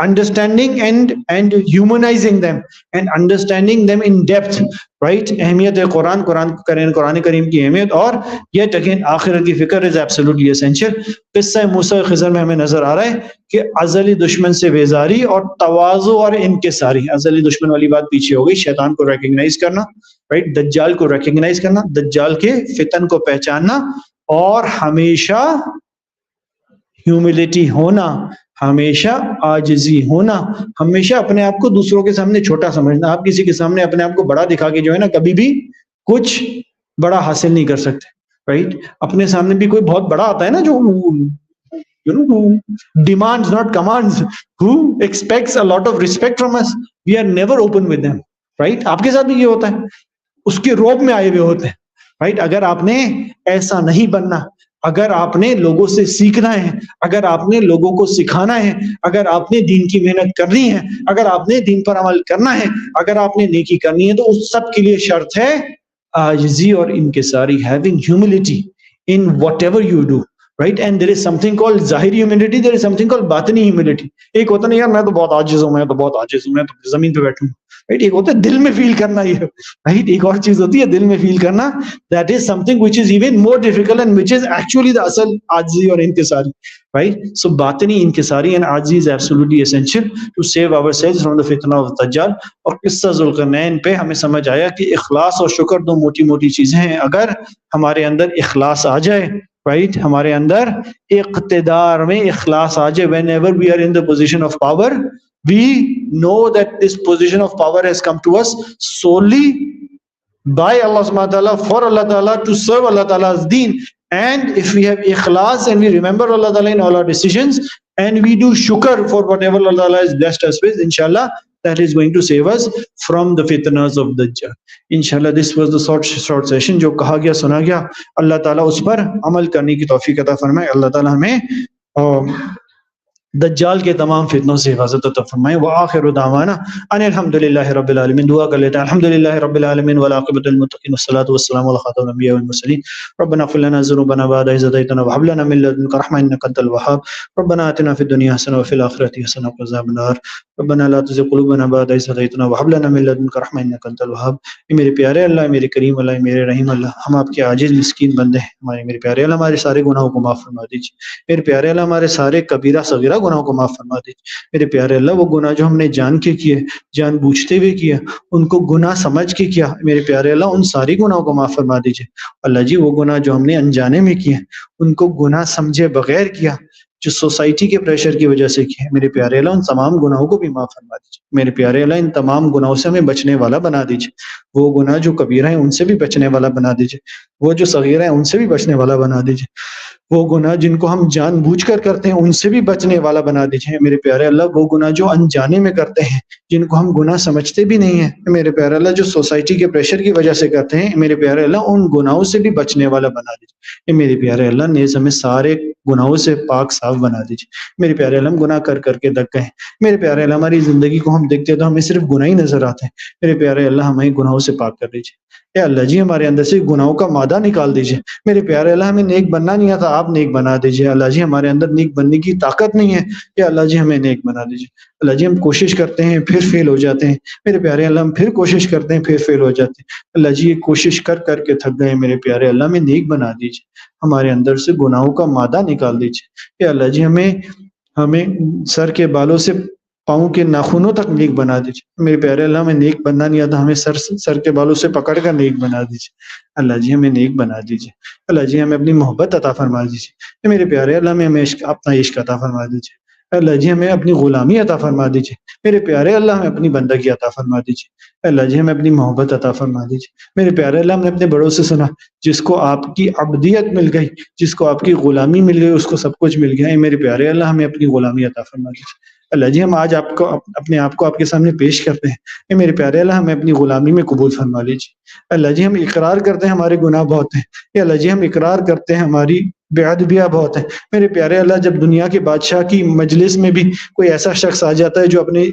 Speaker 1: understanding and humanizing them and understanding them in depth, right? اہمیت قرآن کریم کی اہمیت، اور yet again آخرت کی فکر is absolutely essential. قصہ موسیٰ خضر میں ہمیں نظر آ رہا ہے کہ ازلی دشمن سے بیزاری اور تواضع اور انکساری. ازلی دشمن والی بات پیچھے ہو گئی، شیطان کو ریکگنائز کرنا، رائٹ؟ دجال کو ریکگنائز کرنا، دجال کے فتن کو پہچاننا، اور ہمیشہ ہیوملٹی ہونا، ہمیشہ عاجزی ہونا، ہمیشہ اپنے آپ کو دوسروں کے سامنے چھوٹا سمجھنا. آپ کسی کے سامنے اپنے آپ کو بڑا دکھا کے جو ہے نا کبھی بھی کچھ بڑا حاصل نہیں کر سکتے، رائٹ؟ اپنے سامنے بھی کوئی بہت بڑا آتا ہے نا جو who demands not commands, who expects a lot of respect from us, we are never open with them, right? آپ کے ساتھ بھی یہ ہوتا ہے، اس کے روب میں آئے ہوئے ہوتے ہیں، رائٹ؟ اگر آپ نے ایسا نہیں بننا، اگر آپ نے لوگوں سے سیکھنا ہے، اگر آپ نے لوگوں کو سکھانا ہے، اگر آپ نے دین کی محنت کرنی ہے، اگر آپ نے دین پر عمل کرنا ہے، اگر آپ نے نیکی کرنی ہے، تو اس سب کے لیے شرط ہے عاجزی اور انکساری، having humility in whatever you do, right? And there is something called ظاہری humility, there is something called باطنی humility. ایک ہوتا نہیں یار میں تو بہت عاجز ہوں، میں تو زمین پہ بیٹھوں، رائٹ؟ ایک ہوتا ہے دل میں فیل کرنا، یہ رائٹ؟ ایک اور چیز ہوتی ہے دل میں فیل کرنا، that is something which is even more difficult and which is actually the اصل عاجزی اور انکساری، right? So باطنی انکساری and عاجزی is absolutely essential to save ourselves from the fitna of Dajjal. اور قصہ ذوالقرنین پہ ہمیں سمجھ آیا کہ اخلاص اور شکر دو موٹی موٹی چیزیں ہیں. اگر ہمارے اندر اخلاص آ جائے، رائٹ؟ ہمارے اندر اقتدار میں اخلاص آ جائے، whenever we are in the position of power, we know that this position of power has come to us solely by Allah subhanahu wa ta'ala, for Allah ta'ala, to serve Allah ta'ala's deen. And if we have ikhlas and we remember Allah ta'ala in all our decisions, and we do shukr for whatever Allah ta'ala has blessed us with, inshallah that is going to save us from the fitnas of Dajjal. Inshallah this was the short session. جو کہا گیا سنا گیا، اللہ تعالیٰ اس پر عمل کرنے کی توفیق عطا فرمائے. اللہ تعالیٰ ہمیں دجال کے تمام فتنوں سے حفاظت عطا فرمائیں۔ وآخر دعوانا ان الحمدللہ رب العالمین۔ دعا کر لیتے ہیں الحمدللہ رب العالمین والعاقبۃ للمتقین والصلاۃ والسلام علی خاتم الانبیاء والمرسلین۔ ربنا اغفر لنا ذنوبنا بعد إذ هديتنا وهب لنا من لدنك رحمة إنك أنت الوهاب ربنا آتنا في الدنيا حسنة وفي الآخرة حسنة وقنا عذاب النار ربنا لا تزغ قلوبنا بعد إذ هديتنا وهب لنا من لدنك رحمة إنك أنت الوهاب۔ میرے پیارے اللہ، میرے کریم اللہ، میرے رحیم اللہ، ہم آپ کے عاجز مسکین بندے ہیں، میرے پیارے اللہ ہمارے سارے گناہوں کو معاف فرما دیجیے۔ میرے پیارے اللہ ہمارے سارے کبیرہ صغیرہ گناہوں کو معاف فرما دیجیے۔ میرے پیارے اللہ وہ گناہ جو ہم نے جان کے کیے، جان بوجھتے ہوئے کیا، ان کو گناہ سمجھ کے کیا، میرے پیارے اللہ ان ساری گناہوں کو معاف فرما دیجیے۔ اللہ جی وہ گناہ جو ہم نے انجانے میں کیے، ان کو گناہ سمجھے بغیر کیا، جو سوسائٹی کے پریشر کی وجہ سے کیے، میرے پیارے اللہ ان تمام گناہوں کو بھی معاف فرما دیجیے۔ میرے پیارے اللہ ان تمام گناہوں سے ہمیں بچنے والا بنا دیجیے۔ وہ گناہ جو کبیرہ ہیں ان سے بھی بچنے والا بنا دیجیے، وہ جو صغیرہ ہیں ان سے بھی بچنے والا بنا دیجیے، وہ گناہ جن کو ہم جان بوجھ کر کرتے ہیں ان سے بھی بچنے والا بنا دیجیے۔ میرے پیارے اللہ وہ گناہ جو انجانے میں کرتے ہیں، جن کو ہم گناہ سمجھتے بھی نہیں ہیں، میرے پیارے اللہ جو سوسائٹی کے پریشر کی وجہ سے کرتے ہیں، میرے پیارے اللہ ان گناہوں سے بھی بچنے والا بنا دیجیے۔ میرے پیارے اللہ نیز ہمیں سارے گناہوں سے پاک صاف بنا دیجیے۔ میرے پیارے اللہ ہم گناہ کر کر کے دک گئے ہیں، میرے پیارے اللہ ہماری زندگی کو ہم دیکھتے تو ہمیں صرف گناہ ہی نظر آتے ہیں، میرے پیارے اللہ ہمیں گناہوں سے پاک کر دیجیے۔ اے اللہ جی ہمارے اندر سے گناہوں کا مادہ نکال دیجیے۔ میرے پیارے اللہ ہمیں نیک بننا نہیں آتا، آپ نیک بنا دیجیے۔ اللہ جی ہمارے اندر نیک بننے کی طاقت نہیں ہے، اے اللہ جی ہمیں نیک بنا دیجیے۔ اللہ جی ہم کوشش کرتے ہیں پھر فیل ہو جاتے ہیں، میرے پیارے اللہ ہم پھر کوشش کرتے ہیں پھر فیل ہو جاتے ہیں۔ اللہ جی یہ کوشش کر کر کے تھک گئے، میرے پیارے اللہ ہمیں نیک بنا دیجیے، ہمارے اندر سے گناہوں کا مادہ نکال دیجیے۔ اے اللہ جی ہمیں سر کے بالوں سے پاؤں کے ناخنوں تک نیک بنا دیجیے۔ میرے پیارے اللہ ہمیں نیک بننا نہیں آتا، ہمیں سر کے بالوں سے پکڑ کر نیک بنا دیجیے۔ اللہ جی ہمیں نیک بنا دیجیے۔ اللہ جی ہمیں اپنی محبت عطا فرما دیجیے۔ میرے پیارے اللہ ہمیں اپنا عشق عطا فرما دیجیے۔ اللہ جی ہمیں اپنی غلامی عطا فرما دیجیے۔ میرے پیارے اللہ ہمیں اپنی بندگی عطا فرما دیجیے۔ اللہ جی ہمیں اپنی محبت عطا فرما دیجیے۔ میرے پیارے اللہ ہم نے اپنے بڑوں سے سنا جس کو آپ کی عبدیت مل گئی، جس کو آپ کی غلامی مل گئی، اس کو سب کچھ مل گیا ہے۔ میرے پیارے اللہ ہمیں اپنی غلامی عطا فرما دیجیے۔ اللہ جی ہم آج اپنے آپ کو آپ کے سامنے پیش کرتے ہیں، اے میرے پیارے اللہ ہمیں اپنی غلامی میں قبول فرما لیجیے۔ اللہ جی ہم اقرار کرتے ہیں ہمارے گناہ بہت ہیں، اے اللہ جی ہم اقرار کرتے ہیں ہماری بے ادبیاں بہت ہیں۔ میرے پیارے اللہ جب دنیا کے بادشاہ کی مجلس میں بھی کوئی ایسا شخص آ جاتا ہے جو اپنے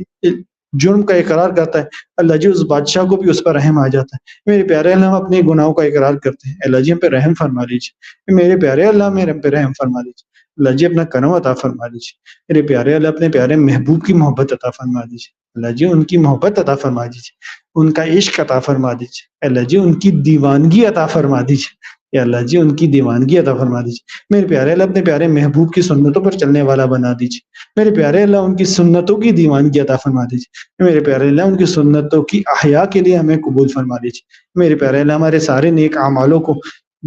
Speaker 1: جرم کا اقرار کرتا ہے، اللہ جی اس بادشاہ کو بھی اس پر رحم آ جاتا ہے۔ میرے پیارے اللہ ہم اپنے گناہوں کا اقرار کرتے ہیں، اللہ جی ہم پہ رحم فرما لیجیے۔ میرے پیارے اللہ ہم پہ رحم فرما لیجیے۔ اللہ جی اپنا کرم عطا فرما دیجیے۔ میرے پیارے اللہ اپنے پیارے محبوب کی محبت عطا فرما دیجیے۔ اللہ جی ان کی محبت عطا فرما دیجیے، ان کا عشق عطا فرما دیجیے۔ اللہ جی ان کی دیوانگی عطا فرما دیجیے۔ یا اللہ جی ان کی دیوانگی عطا فرما دیجیے۔ میرے پیارے اللہ اپنے پیارے محبوب کی سنتوں پر چلنے والا بنا دیجیے۔ میرے پیارے اللہ ان کی سنتوں کی دیوانگی عطا فرما دیجیے۔ میرے پیارے اللہ ان کی سنتوں کی احیا کے لیے ہمیں قبول فرما دیجیے۔ میرے پیارے اللہ ہمارے سارے نیک اعمالوں کو،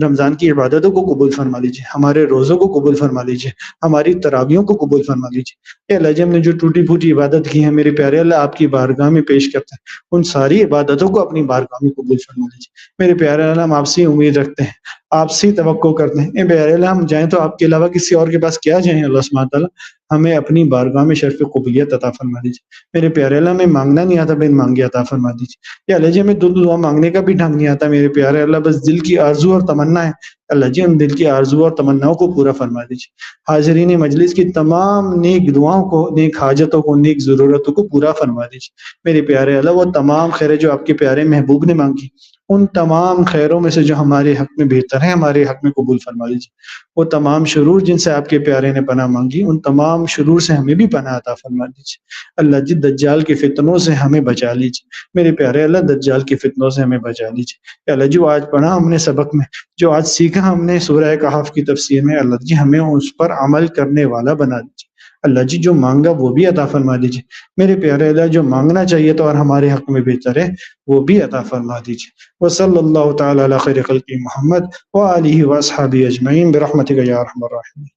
Speaker 1: رمضان کی عبادتوں کو قبول فرما لیجیے، ہمارے روزوں کو قبول فرما لیجیے، ہماری تراویحوں کو قبول فرما لیجیے۔ اے اللہ جی ہم نے جو ٹوٹی پھوٹی عبادت کی ہے، میرے پیارے اللہ آپ کی بارگاہ میں پیش کرتے ہیں، ان ساری عبادتوں کو اپنی بارگاہ میں قبول فرما لیجیے۔ میرے پیارے اللہ ہم آپ سے امید رکھتے ہیں، آپ سے توقع کرتے ہیں۔ اے پیارے اللہ ہم جائیں تو آپ کے علاوہ کسی اور کے پاس کیا جائیں؟ اللہ سبحانہ تعالیٰ ہمیں اپنی بارگاہ میں شرف قبولیت عطا فرما دیجیے۔ میرے پیارے اللہ ہمیں مانگنا نہیں آتا، بن مانگے عطا فرما دیجیے۔ یا اللہ جی ہمیں دعا مانگنے کا بھی ڈھنگ نہیں آتا، میرے پیارے اللہ بس دل کی آرزو اور تمنا ہے، اللہ جی ہم دل کی آرزو اور تمناؤں کو پورا فرما دیجیے۔ حاضرین مجلس کی تمام نیک دعاؤں کو، نیک حاجتوں کو، نیک ضرورتوں کو پورا فرما دیجیے۔ میرے پیارے اللہ وہ تمام خیریں جو آپ کے پیارے محبوب نے مانگی، ان تمام خیروں میں سے جو ہمارے حق میں بہتر ہے، ہمارے حق میں قبول فرما لیجیے۔ وہ تمام شرور جن سے آپ کے پیارے نے پناہ مانگی، ان تمام شرور سے ہمیں بھی پناہ عطا فرما دیجیے۔ اللہ جی دجال کے فتنوں سے ہمیں بچا لیجیے، میرے پیارے اللہ دجال کے فتنوں سے ہمیں بچا لیجیے۔ اللہ جی وہ آج پڑھا ہم نے سبق میں، جو آج سیکھا ہم نے سورہ کہف کی تفسیر میں، اللہ جی ہمیں اس پر عمل کرنے والا بنا دیجیے۔ اللہ جی جو مانگا وہ بھی عطا فرما دیجیے، میرے پیارے اللہ جو مانگنا چاہیے تو اور ہمارے حق میں بہتر ہے وہ بھی عطا فرما دیجیے۔ وصلی اللہ تعالی علی خیر خلق محمد وآلہ واصحابہ اجمعین برحمتک یا ارحم الراحمین۔